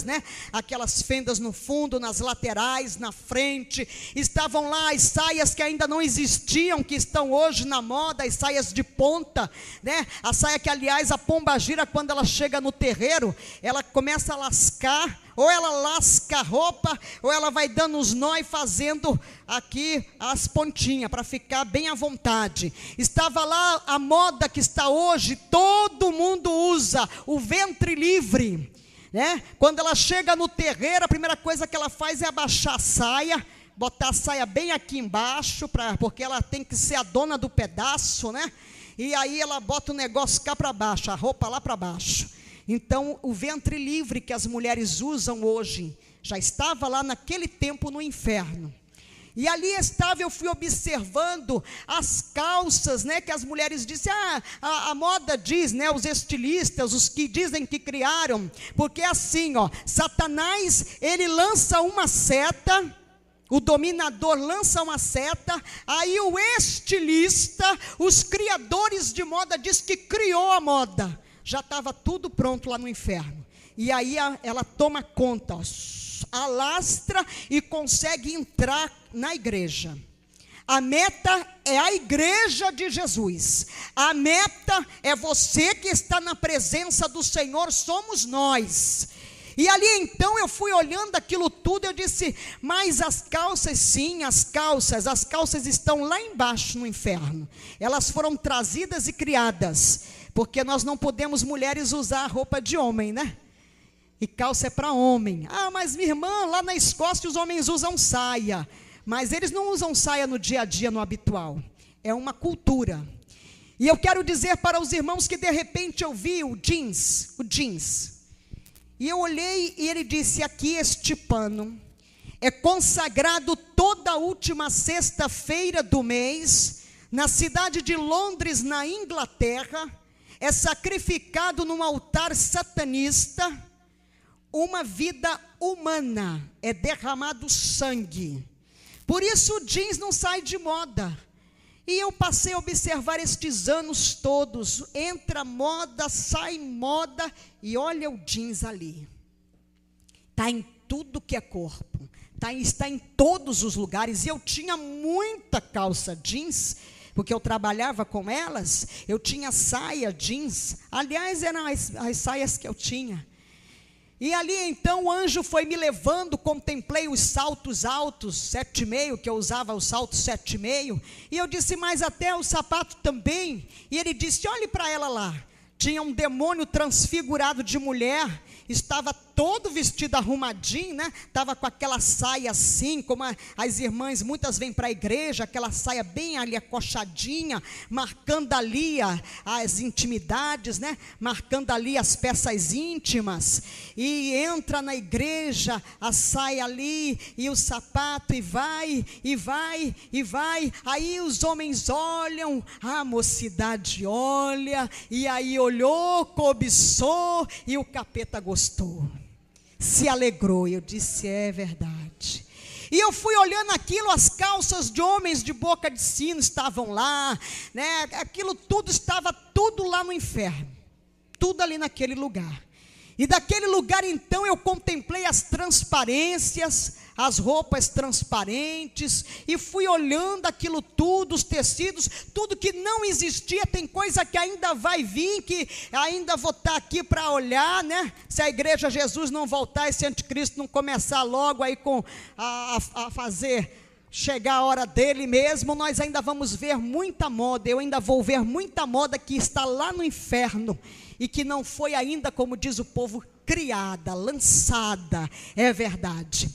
né? Aquelas fendas no fundo, nas laterais, na frente. Estavam lá as saias que ainda não existiam, que estão hoje na moda, as saias de ponta, né? A saia que, aliás, a pombagira, quando ela chega no terreiro, ela começa a lascar, ou ela lasca a roupa, ou ela vai dando os nó e fazendo aqui as pontinhas, para ficar bem à vontade. Estava lá a moda que está hoje, todo mundo usa, o ventre livre, né? Quando ela chega no terreiro, a primeira coisa que ela faz é abaixar a saia, botar a saia bem aqui embaixo, porque ela tem que ser a dona do pedaço, né? E aí ela bota o negócio cá para baixo, a roupa lá para baixo. Então, o ventre livre que as mulheres usam hoje, já estava lá naquele tempo no inferno. E ali estava, eu fui observando as calças, né, que as mulheres dizem, a moda diz, né, os estilistas, os que dizem que criaram, porque assim, Satanás, ele lança uma seta, o dominador lança uma seta, aí o estilista, os criadores de moda, diz que criou a moda, já estava tudo pronto lá no inferno, e aí ela toma conta, alastra e consegue entrar na igreja. A meta é a igreja de Jesus, a meta é você que está na presença do Senhor, somos nós. E ali então eu fui olhando aquilo tudo, eu disse, mas as calças, sim, as calças estão lá embaixo no inferno, elas foram trazidas e criadas, porque nós não podemos, mulheres, usar a roupa de homem, né? E calça é para homem. Mas minha irmã, lá na Escócia os homens usam saia, mas eles não usam saia no dia a dia, no habitual, é uma cultura. E eu quero dizer para os irmãos que de repente eu vi o jeans, E eu olhei e ele disse: aqui este pano é consagrado toda a última sexta-feira do mês, na cidade de Londres, na Inglaterra, é sacrificado num altar satanista, uma vida humana, é derramado sangue. Por isso o jeans não sai de moda. E eu passei a observar estes anos todos, entra moda, sai moda, e olha o jeans ali. Está em tudo que é corpo, está em todos os lugares. E eu tinha muita calça jeans, porque eu trabalhava com elas. Eu tinha saia jeans, aliás eram as saias que eu tinha. E ali então o anjo foi me levando, contemplei os saltos altos, 7,5, que eu usava o salto 7,5, e eu disse: mas até o sapato também. E ele disse: olhe para ela lá. Tinha um demônio transfigurado de mulher, estava todo vestido arrumadinho, né? Estava com aquela saia assim, como as irmãs muitas vêm para a igreja, aquela saia bem ali acochadinha, marcando ali as intimidades, né? Marcando ali as peças íntimas. E entra na igreja, a saia ali, e o sapato, e vai, e vai, e vai. Aí os homens olham, a mocidade olha, e aí olhou, cobiçou, e o capeta gostou, se alegrou. E eu disse: é verdade. E eu fui olhando aquilo, as calças de homens de boca de sino estavam lá, né? Aquilo tudo estava tudo lá no inferno, tudo ali naquele lugar. E daquele lugar então eu contemplei as transparências, as roupas transparentes, e fui olhando aquilo tudo, os tecidos, tudo que não existia. Tem coisa que ainda vai vir, que ainda vou estar aqui para olhar, né? Se a igreja Jesus não voltar, esse anticristo não começar logo aí a fazer chegar a hora dele mesmo, nós ainda vamos ver muita moda. Eu ainda vou ver muita moda que está lá no inferno, e que não foi ainda, como diz o povo, criada, lançada. É verdade.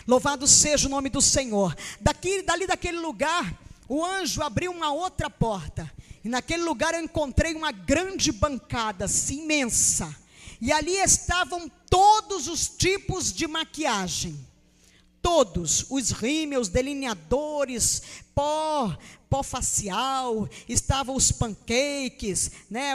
Louvado seja o nome do Senhor. Dali daquele lugar, o anjo abriu uma outra porta, e naquele lugar eu encontrei uma grande bancada, assim, imensa, e ali estavam todos os tipos de maquiagem, todos, os rímels, delineadores, pó facial, estavam os pancakes, né?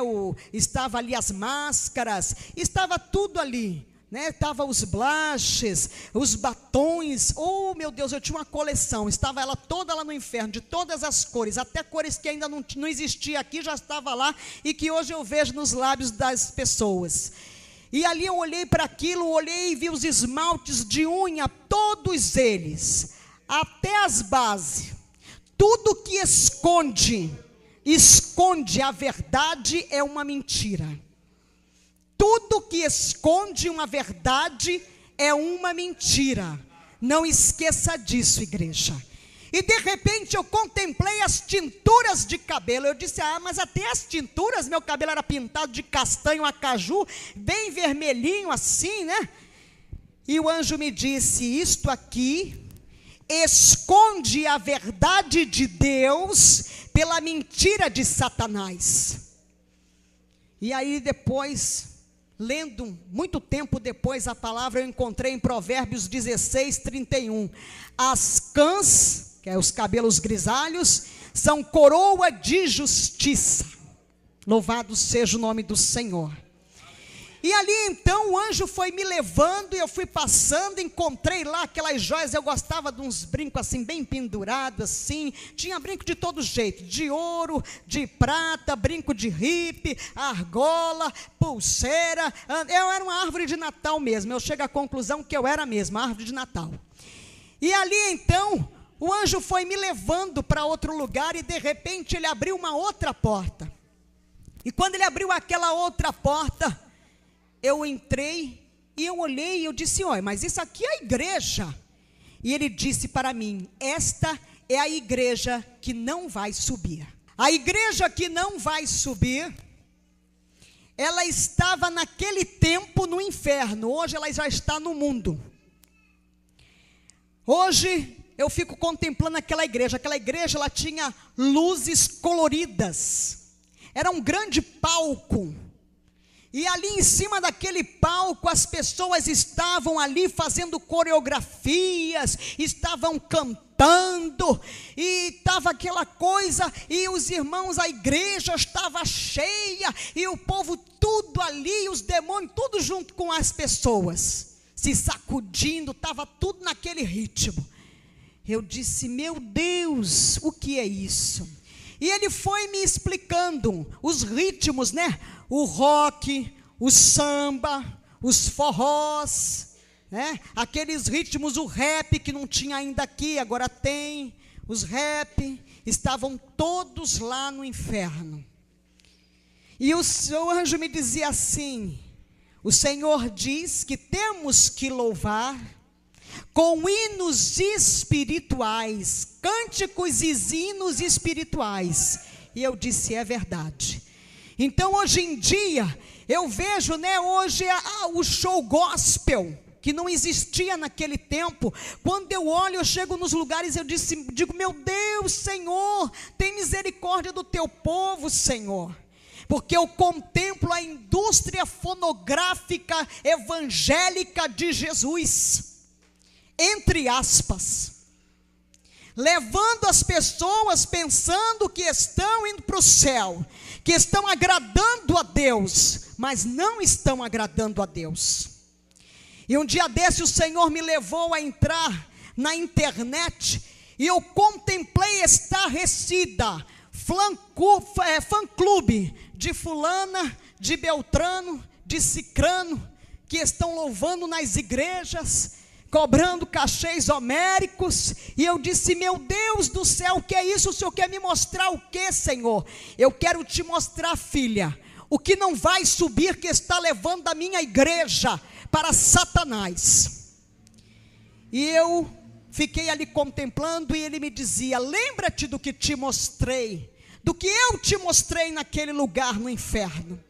Estava ali as máscaras, estava tudo ali, né? Estava os blushes, os batons. Oh meu Deus, eu tinha uma coleção, estava ela toda lá no inferno, de todas as cores, até cores que ainda não existia aqui, já estava lá, e que hoje eu vejo nos lábios das pessoas. E ali eu olhei para aquilo, olhei e vi os esmaltes de unha, todos eles, até as bases. Tudo que esconde a verdade é uma mentira. Tudo que esconde uma verdade é uma mentira. Não esqueça disso, igreja. E de repente eu contemplei as tinturas de cabelo. Eu disse: mas até as tinturas, meu cabelo era pintado de castanho a caju, bem vermelhinho assim, né? E o anjo me disse: isto aqui esconde a verdade de Deus pela mentira de Satanás. E aí depois, lendo muito tempo depois a palavra, eu encontrei em Provérbios 16:31, as cãs, que é os cabelos grisalhos, são coroa de justiça. Louvado seja o nome do Senhor. E ali então o anjo foi me levando, e eu fui passando, encontrei lá aquelas joias. Eu gostava de uns brincos assim, bem pendurados assim, tinha brinco de todo jeito, de ouro, de prata, brinco de ripe, argola, pulseira. Eu era uma árvore de Natal mesmo, eu chego à conclusão que eu era mesmo, árvore de Natal. E ali então, o anjo foi me levando para outro lugar, e de repente ele abriu uma outra porta. E quando ele abriu aquela outra porta, eu entrei e eu olhei e eu disse: olha, mas isso aqui é a igreja. E ele disse para mim: esta é a igreja que não vai subir. A igreja que não vai subir, ela estava naquele tempo no inferno, hoje ela já está no mundo. Hoje eu fico contemplando aquela igreja ela tinha luzes coloridas, era um grande palco. E ali em cima daquele palco, as pessoas estavam ali fazendo coreografias, estavam cantando, e estava aquela coisa, e os irmãos, a igreja estava cheia, e o povo tudo ali, os demônios, tudo junto com as pessoas, se sacudindo, estava tudo naquele ritmo. Eu disse, meu Deus, o que é isso? E ele foi me explicando os ritmos, né? O rock, o samba, os forrós, né? Aqueles ritmos, o rap que não tinha ainda aqui, agora tem. Os rap estavam todos lá no inferno. E o anjo me dizia assim, o Senhor diz que temos que louvar com hinos espirituais, cânticos e hinos espirituais. E eu disse, é verdade. Então hoje em dia, eu vejo, né, hoje o show gospel, que não existia naquele tempo. Quando eu olho, eu chego nos lugares, digo, meu Deus, Senhor, tem misericórdia do teu povo, Senhor. Porque eu contemplo a indústria fonográfica evangélica de Jesus, entre aspas, levando as pessoas pensando que estão indo para o céu, que estão agradando a Deus, mas não estão agradando a Deus. E um dia desse o Senhor me levou a entrar na internet, e eu contemplei estarrecida, fã-clube de fulana, de Beltrano, de Cicrano, que estão louvando nas igrejas, cobrando cachês homéricos. E eu disse, meu Deus do céu, o que é isso? O Senhor quer me mostrar o que, Senhor? Eu quero te mostrar, filha, o que não vai subir, que está levando a minha igreja para Satanás. E eu fiquei ali contemplando, e ele me dizia, lembra-te do que te mostrei, do que eu te mostrei naquele lugar no inferno.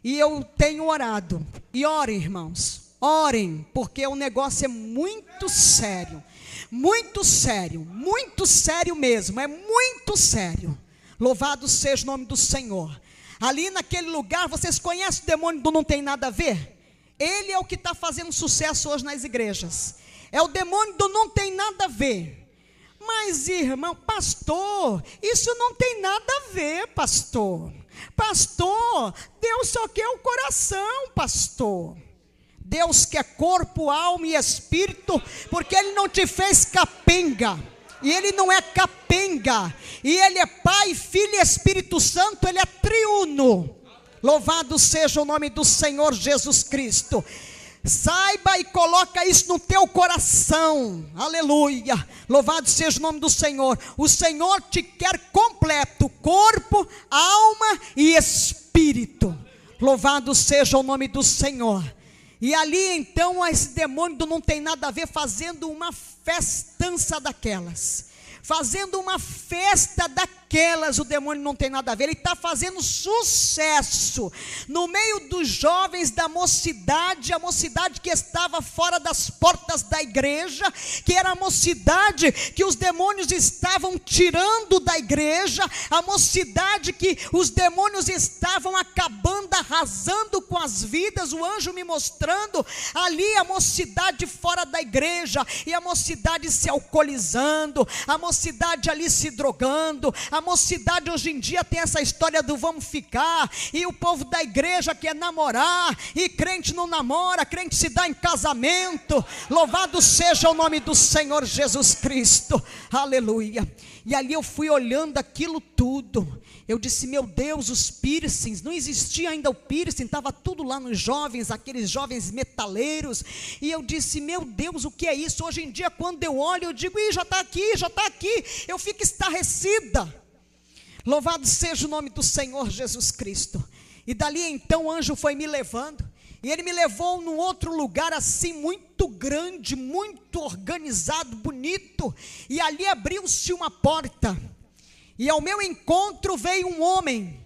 E eu tenho orado, e orem, irmãos, orem, porque o negócio é muito sério, muito sério, muito sério mesmo, é muito sério. Louvado seja o nome do Senhor. Ali naquele lugar, vocês conhecem o demônio do não tem nada a ver? Ele é o que está fazendo sucesso hoje nas igrejas, é o demônio do não tem nada a ver. Mas irmão, pastor, isso não tem nada a ver, pastor. Pastor, Deus só quer o coração, pastor. Deus quer corpo, alma e espírito, porque Ele não te fez capenga, e Ele não é capenga, e Ele é Pai, Filho e Espírito Santo, Ele é triuno. Louvado seja o nome do Senhor Jesus Cristo. Saiba e coloca isso no teu coração, aleluia, louvado seja o nome do Senhor. O Senhor te quer completo, corpo, alma e espírito. Louvado seja o nome do Senhor. E ali então esse demônio do não tem nada a ver, fazendo uma festança daquelas, fazendo uma festa daquelas, o demônio não tem nada a ver, ele está fazendo sucesso no meio dos jovens da mocidade, a mocidade que estava fora das portas da igreja, que era a mocidade que os demônios estavam tirando da igreja, a mocidade que os demônios estavam acabando, arrasando com as vidas. O anjo me mostrando ali a mocidade fora da igreja, e a mocidade se alcoolizando, a mocidade ali se drogando. A mocidade hoje em dia tem essa história do vamos ficar, e o povo da igreja quer namorar, e crente não namora, crente se dá em casamento. Louvado seja o nome do Senhor Jesus Cristo, aleluia. E ali eu fui olhando aquilo tudo, eu disse, meu Deus, os piercings, não existia ainda o piercing, estava tudo lá nos jovens, aqueles jovens metaleiros, e eu disse, meu Deus, o que é isso? Hoje em dia quando eu olho, eu digo, já está aqui, eu fico estarrecida. Louvado seja o nome do Senhor Jesus Cristo. E dali então o anjo foi me levando, e ele me levou num outro lugar assim, muito grande, muito organizado, bonito, e ali abriu-se uma porta, e ao meu encontro veio um homem,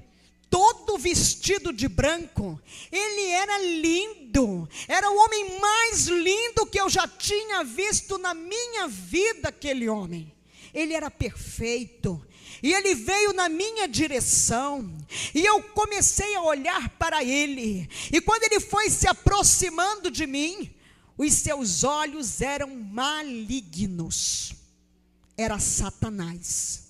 todo vestido de branco. Ele era lindo, era o homem mais lindo que eu já tinha visto na minha vida, aquele homem. ele era perfeito, e ele veio na minha direção, e eu comecei a olhar para ele, e quando ele foi se aproximando de mim, os seus olhos eram malignos, era Satanás.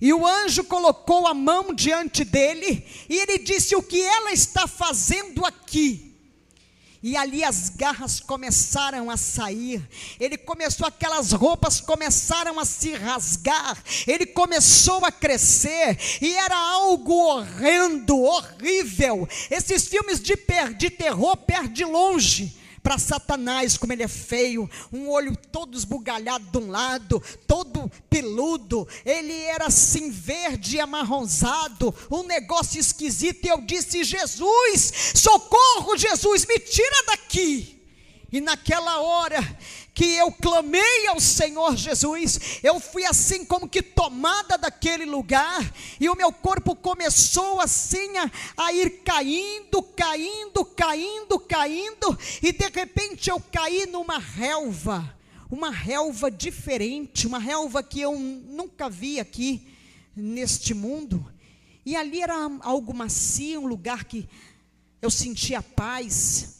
E o anjo colocou a mão diante dele, e ele disse: o que ela está fazendo aqui? E ali as garras começaram a sair, aquelas roupas começaram a se rasgar, ele começou a crescer, e era algo horrendo, horrível. Esses filmes de terror perde longe para Satanás, como ele é feio, um olho todo esbugalhado de um lado, todo peludo, ele era assim verde e amarronzado, um negócio esquisito. E eu disse: Jesus, socorro, Jesus, me tira daqui. E naquela hora que eu clamei ao Senhor Jesus, eu fui assim como que tomada daquele lugar, e o meu corpo começou assim a ir caindo, e de repente eu caí numa relva, uma relva diferente, uma relva que eu nunca vi aqui neste mundo, e ali era algo macio, um lugar que eu sentia paz,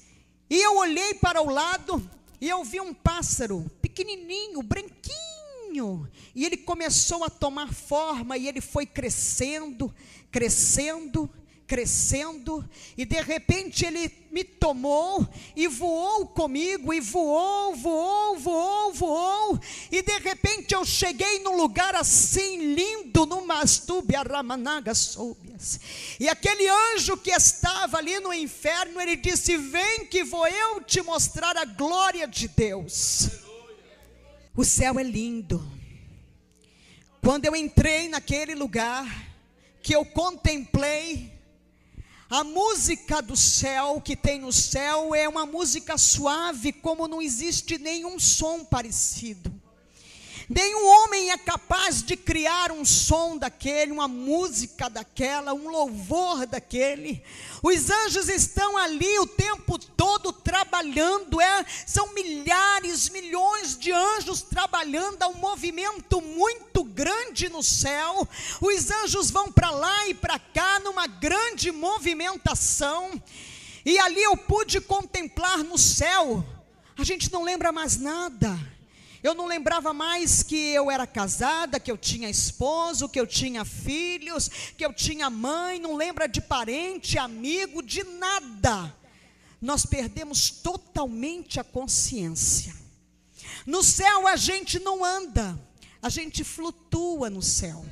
e eu olhei para o lado, e eu vi um pássaro, pequenininho, branquinho, e ele começou a tomar forma, e ele foi crescendo, e de repente ele me tomou, e voou comigo, e voou, e de repente eu cheguei num lugar assim lindo, numa astúbia ramanaga soubias, e aquele anjo que estava ali no inferno, ele disse: vem que vou eu te mostrar a glória de Deus. O céu é lindo. Quando eu entrei naquele lugar, que eu contemplei, a música do céu, que tem no céu, é uma música suave, como não existe nenhum som parecido. Nenhum homem é capaz de criar um som daquele, uma música daquela, um louvor daquele. Os anjos estão ali o tempo todo trabalhando, são milhares, milhões de anjos trabalhando, há um movimento muito grande no céu. Os anjos vão para lá e para cá numa grande movimentação, e ali eu pude contemplar no céu. A gente não lembra mais nada. Eu não lembrava mais que eu era casada, que eu tinha esposo, que eu tinha filhos, que eu tinha mãe, não lembra de parente, amigo, de nada. Nós perdemos totalmente a consciência. No céu a gente não anda, a gente flutua no céu.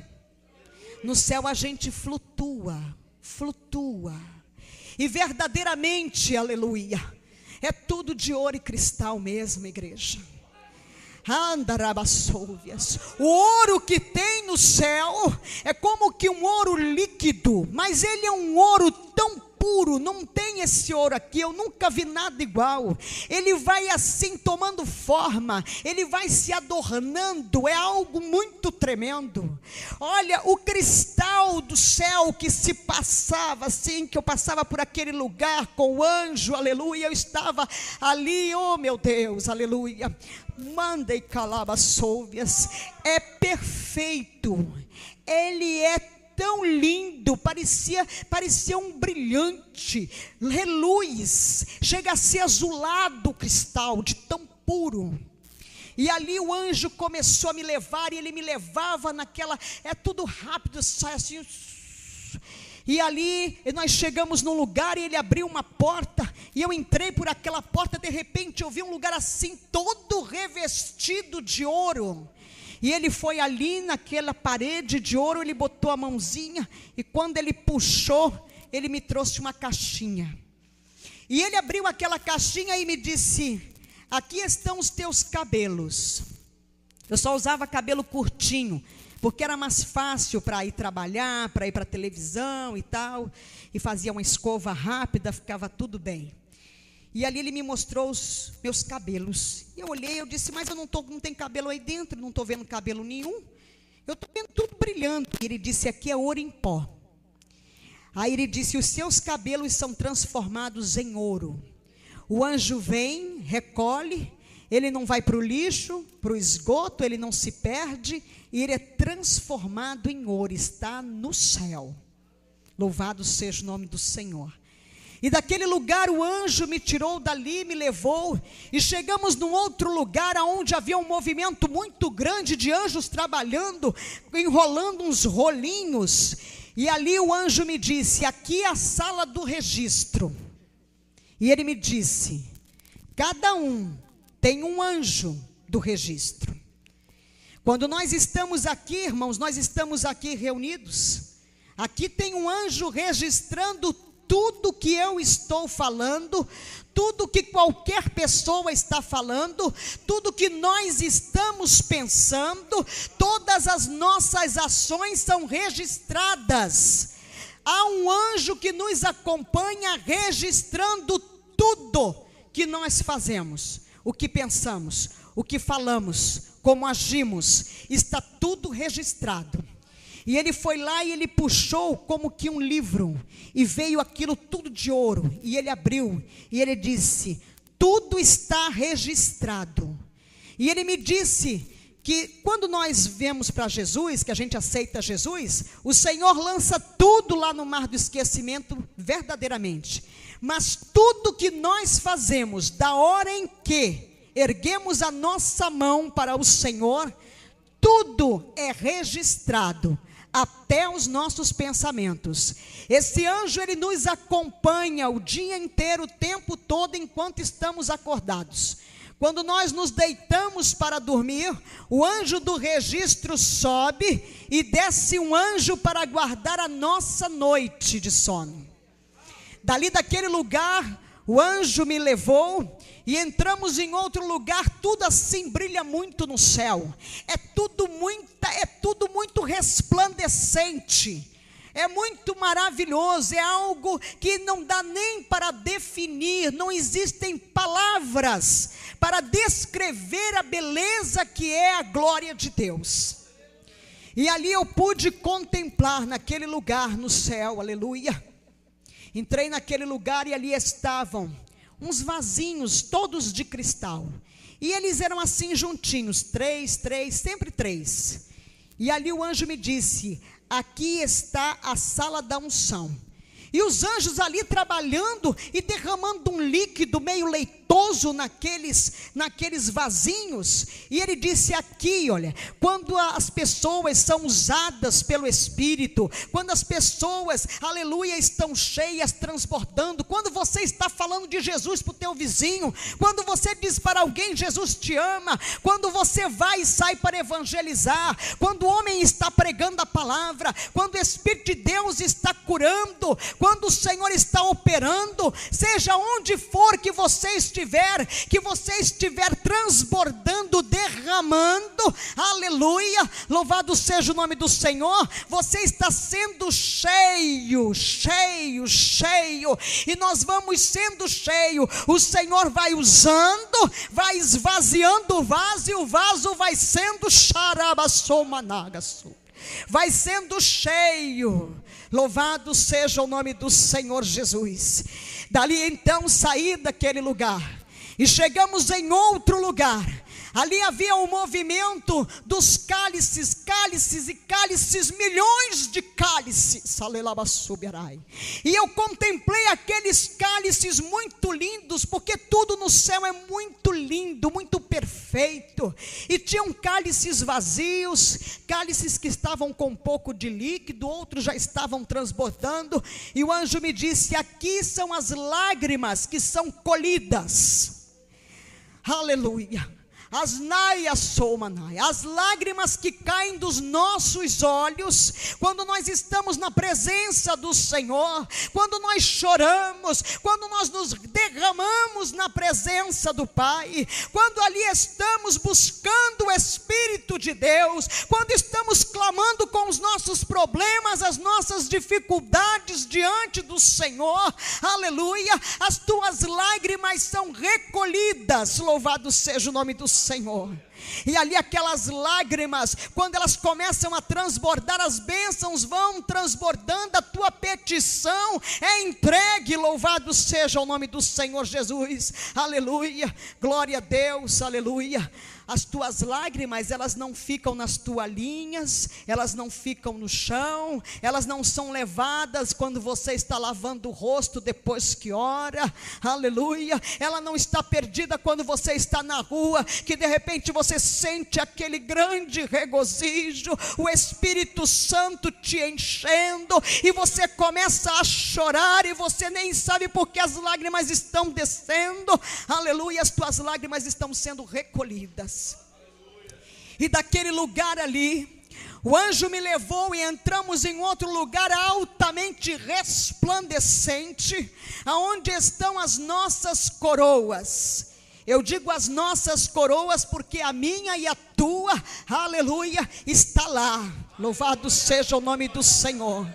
No céu a gente flutua. E verdadeiramente, aleluia, é tudo de ouro e cristal mesmo, igreja. O ouro que tem no céu é como que um ouro líquido, mas ele é um ouro tão puro, não tem esse ouro aqui, eu nunca vi nada igual. Ele vai assim tomando forma, ele vai se adornando, é algo muito tremendo. Olha, o cristal do céu que se passava assim, que eu passava por aquele lugar com o anjo, aleluia, eu estava ali, oh meu Deus, aleluia. Manda e calaba souvias, é perfeito, ele é tão lindo, parecia um brilhante, reluz, chega a ser azulado o cristal, de tão puro. E ali o anjo começou a me levar, e ele me levava naquela, é tudo rápido, sai assim. E ali nós chegamos num lugar, e ele abriu uma porta, e eu entrei por aquela porta. De repente eu vi um lugar assim, todo revestido de ouro, e ele foi ali naquela parede de ouro, ele botou a mãozinha, e quando ele puxou, ele me trouxe uma caixinha, e ele abriu aquela caixinha e me disse: aqui estão os teus cabelos. Eu só usava cabelo curtinho, porque era mais fácil para ir trabalhar, para ir para a televisão e tal, e fazia uma escova rápida, ficava tudo bem. E ali ele me mostrou os meus cabelos, e eu olhei, eu disse: mas eu não tem cabelo aí dentro, não estou vendo cabelo nenhum, eu estou vendo tudo brilhando. E ele disse: aqui é ouro em pó. Aí ele disse: os seus cabelos são transformados em ouro. O anjo vem, recolhe, ele não vai para o lixo, para o esgoto, ele não se perde, e ele é transformado em ouro, está no céu. Louvado seja o nome do Senhor. E daquele lugar o anjo me tirou dali, me levou, e chegamos num outro lugar, onde havia um movimento muito grande de anjos trabalhando, enrolando uns rolinhos, e ali o anjo me disse, aqui é a sala do registro, e ele me disse, cada um tem um anjo do registro. Quando nós estamos aqui, irmãos, nós estamos aqui reunidos, aqui tem um anjo registrando tudo que eu estou falando, tudo que qualquer pessoa está falando, tudo que nós estamos pensando, todas as nossas ações são registradas. Há um anjo que nos acompanha registrando tudo que nós fazemos, o que pensamos, o que falamos, como agimos, está tudo registrado. E ele foi lá e ele puxou como que um livro, e veio aquilo tudo de ouro, e ele abriu, e ele disse, tudo está registrado. E ele me disse que quando nós viemos para Jesus, que a gente aceita Jesus, o Senhor lança tudo lá no mar do esquecimento verdadeiramente. Mas tudo que nós fazemos, da hora em que erguemos a nossa mão para o Senhor, tudo é registrado, até os nossos pensamentos. Esse anjo, ele nos acompanha o dia inteiro, o tempo todo, enquanto estamos acordados. Quando nós nos deitamos para dormir, o anjo do registro sobe e desce um anjo para guardar a nossa noite de sono. Dali daquele lugar, o anjo me levou e entramos em outro lugar, tudo assim brilha muito no céu, é tudo muito resplandecente, é muito maravilhoso, é algo que não dá nem para definir, não existem palavras para descrever a beleza que é a glória de Deus. E ali eu pude contemplar naquele lugar no céu, aleluia. Entrei naquele lugar e ali estavam uns vasinhos, todos de cristal, e eles eram assim juntinhos, três, sempre três. E ali o anjo me disse, aqui está a sala da unção. E os anjos ali trabalhando e derramando um líquido meio leitoso naqueles vasinhos. E ele disse aqui, olha, quando as pessoas são usadas pelo Espírito, quando as pessoas, aleluia, estão cheias, transbordando, quando você está falando de Jesus para o teu vizinho, quando você diz para alguém, Jesus te ama, quando você vai e sai para evangelizar, quando o homem está pregando a palavra, quando o Espírito de Deus está curando, quando o Senhor está operando, seja onde for que você estiver transbordando, derramando, aleluia, louvado seja o nome do Senhor, você está sendo cheio, e nós vamos sendo cheio, o Senhor vai usando, vai esvaziando o vaso, e o vaso vai sendo xarabassomanagassu, vai sendo cheio. Louvado seja o nome do Senhor Jesus. Dali então saí daquele lugar e chegamos em outro lugar. Ali havia um movimento dos cálices, milhões de cálices. E eu contemplei aqueles cálices muito lindos, porque tudo no céu é muito lindo, muito perfeito. E tinham cálices vazios, cálices que estavam com um pouco de líquido, outros já estavam transbordando. E o anjo me disse, aqui são as lágrimas que são colhidas. Aleluia. As lágrimas que caem dos nossos olhos, quando nós estamos na presença do Senhor, quando nós choramos, quando nós nos derramamos na presença do Pai, quando ali estamos buscando o Espírito de de Deus, quando estamos clamando com os nossos problemas, as nossas dificuldades diante do Senhor, aleluia, as tuas lágrimas são recolhidas, louvado seja o nome do Senhor. E ali aquelas lágrimas, quando elas começam a transbordar, as bênçãos vão transbordando, a tua petição é entregue, louvado seja o nome do Senhor Jesus, aleluia, glória a Deus, aleluia. As tuas lágrimas, elas não ficam nas toalhinhas, elas não ficam no chão, elas não são levadas quando você está lavando o rosto depois que ora, aleluia. Ela não está perdida quando você está na rua, que de repente você sente aquele grande regozijo, o Espírito Santo te enchendo, e você começa a chorar, e você nem sabe porque as lágrimas estão descendo, aleluia, as tuas lágrimas estão sendo recolhidas. E daquele lugar ali, o anjo me levou e entramos em outro lugar altamente resplandecente, aonde estão as nossas coroas. Eu digo as nossas coroas porque a minha e a tua, aleluia, está lá. Louvado seja o nome do Senhor.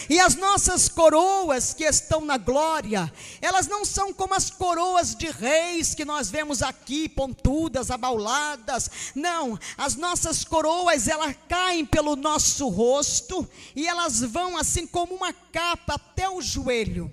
E as nossas coroas que estão na glória, elas não são como as coroas de reis que nós vemos aqui, pontudas, abauladas. Não, as nossas coroas, elas caem pelo nosso rosto, e elas vão assim como uma capa até o joelho.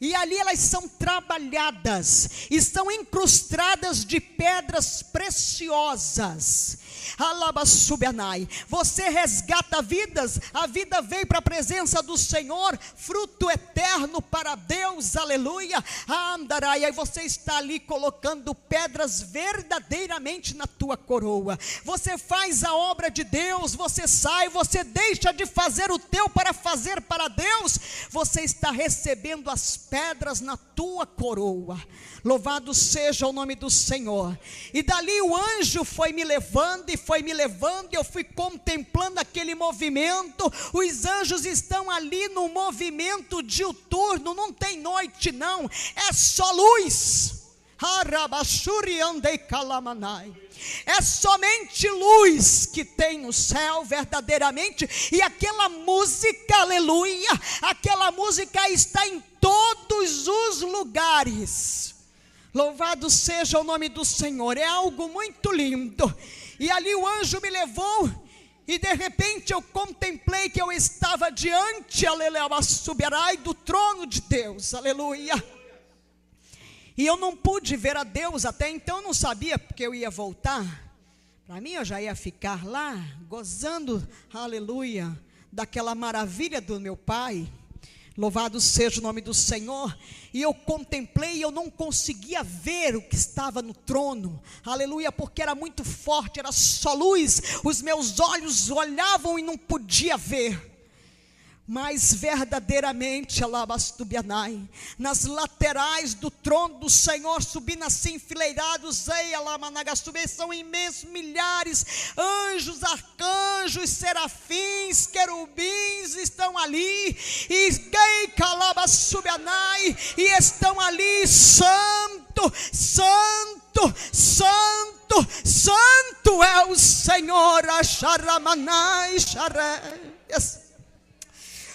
E ali elas são trabalhadas, e são incrustadas de pedras preciosas. Alabassubianai, você resgata vidas, a vida veio para a presença do Senhor, fruto eterno para Deus, aleluia. Andarai, aí você está ali colocando pedras verdadeiramente na tua coroa. Você faz a obra de Deus, você sai, você deixa de fazer o teu para fazer para Deus, você está recebendo as pedras na tua coroa. Louvado seja o nome do Senhor. E dali o anjo foi me levando, e eu fui contemplando aquele movimento. Os anjos estão ali no movimento diuturno, não tem noite não, é só luz. É somente luz que tem no céu verdadeiramente. E aquela música, aleluia, aquela música está em todos os lugares. Louvado seja o nome do Senhor, é algo muito lindo. E ali o anjo me levou, e de repente eu contemplei que eu estava diante, aleluia, do trono de Deus, aleluia. E eu não pude ver a Deus, até então eu não sabia porque eu ia voltar. Para mim eu já ia ficar lá, gozando, aleluia, daquela maravilha do meu Pai. Louvado seja o nome do Senhor. E eu contemplei, e eu não conseguia ver o que estava no trono, aleluia, porque era muito forte, era só luz, os meus olhos olhavam e não podia ver. Mas verdadeiramente, alabastubianai, nas laterais do trono do Senhor, subindo assim enfileirados, são imensos, milhares, anjos, arcanjos, serafins, querubins estão ali, e estão ali, santo, santo, santo, santo é o Senhor, Acharamanai, Xareias.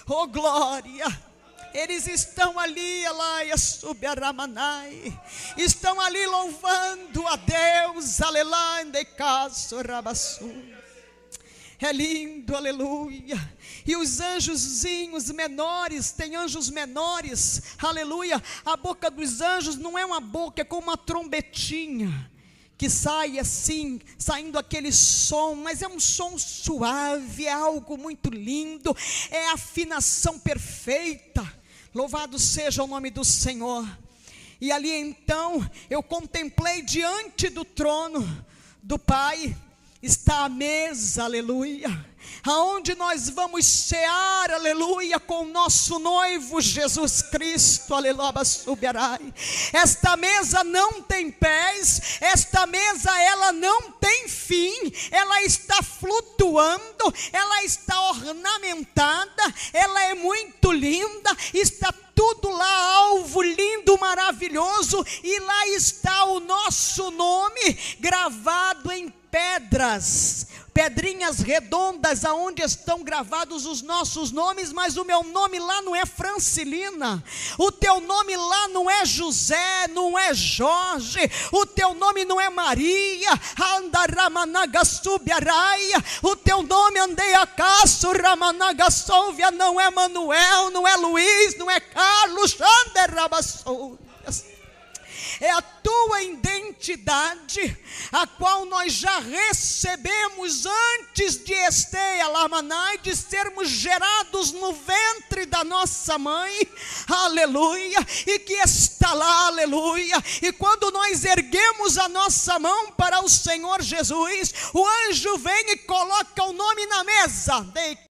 Oh glória, eles estão ali, estão ali louvando a Deus, é lindo, aleluia. E os anjozinhos menores, tem anjos menores, aleluia. A boca dos anjos não é uma boca, é como uma trombetinha, que sai assim, saindo aquele som, mas é um som suave, é algo muito lindo, é a afinação perfeita. Louvado seja o nome do Senhor. E ali então, eu contemplei diante do trono do Pai, está a mesa, aleluia, aonde nós vamos cear, aleluia, com o nosso noivo Jesus Cristo, aleluia, subiarai. Esta mesa não tem pés, esta mesa ela não tem fim, ela está flutuando, ela está ornamentada, ela é muito linda, está tudo lá, alvo lindo, maravilhoso, e lá está o nosso nome gravado em pedras pedrinhas redondas aonde estão gravados os nossos nomes, mas o meu nome lá não é Francilina, o teu nome lá não é José, não é Jorge, o teu nome não é Maria, o teu nome Andeiacaço, Ramanagassolvia, não é Manuel, não é Luiz, não é Carlos, é a tua identidade, a qual nós já recebemos antes de Esteia Lamanai, de sermos gerados no ventre da nossa mãe, aleluia, e que está lá, aleluia. E quando nós erguemos a nossa mão para o Senhor Jesus, o anjo vem e coloca o nome na mesa,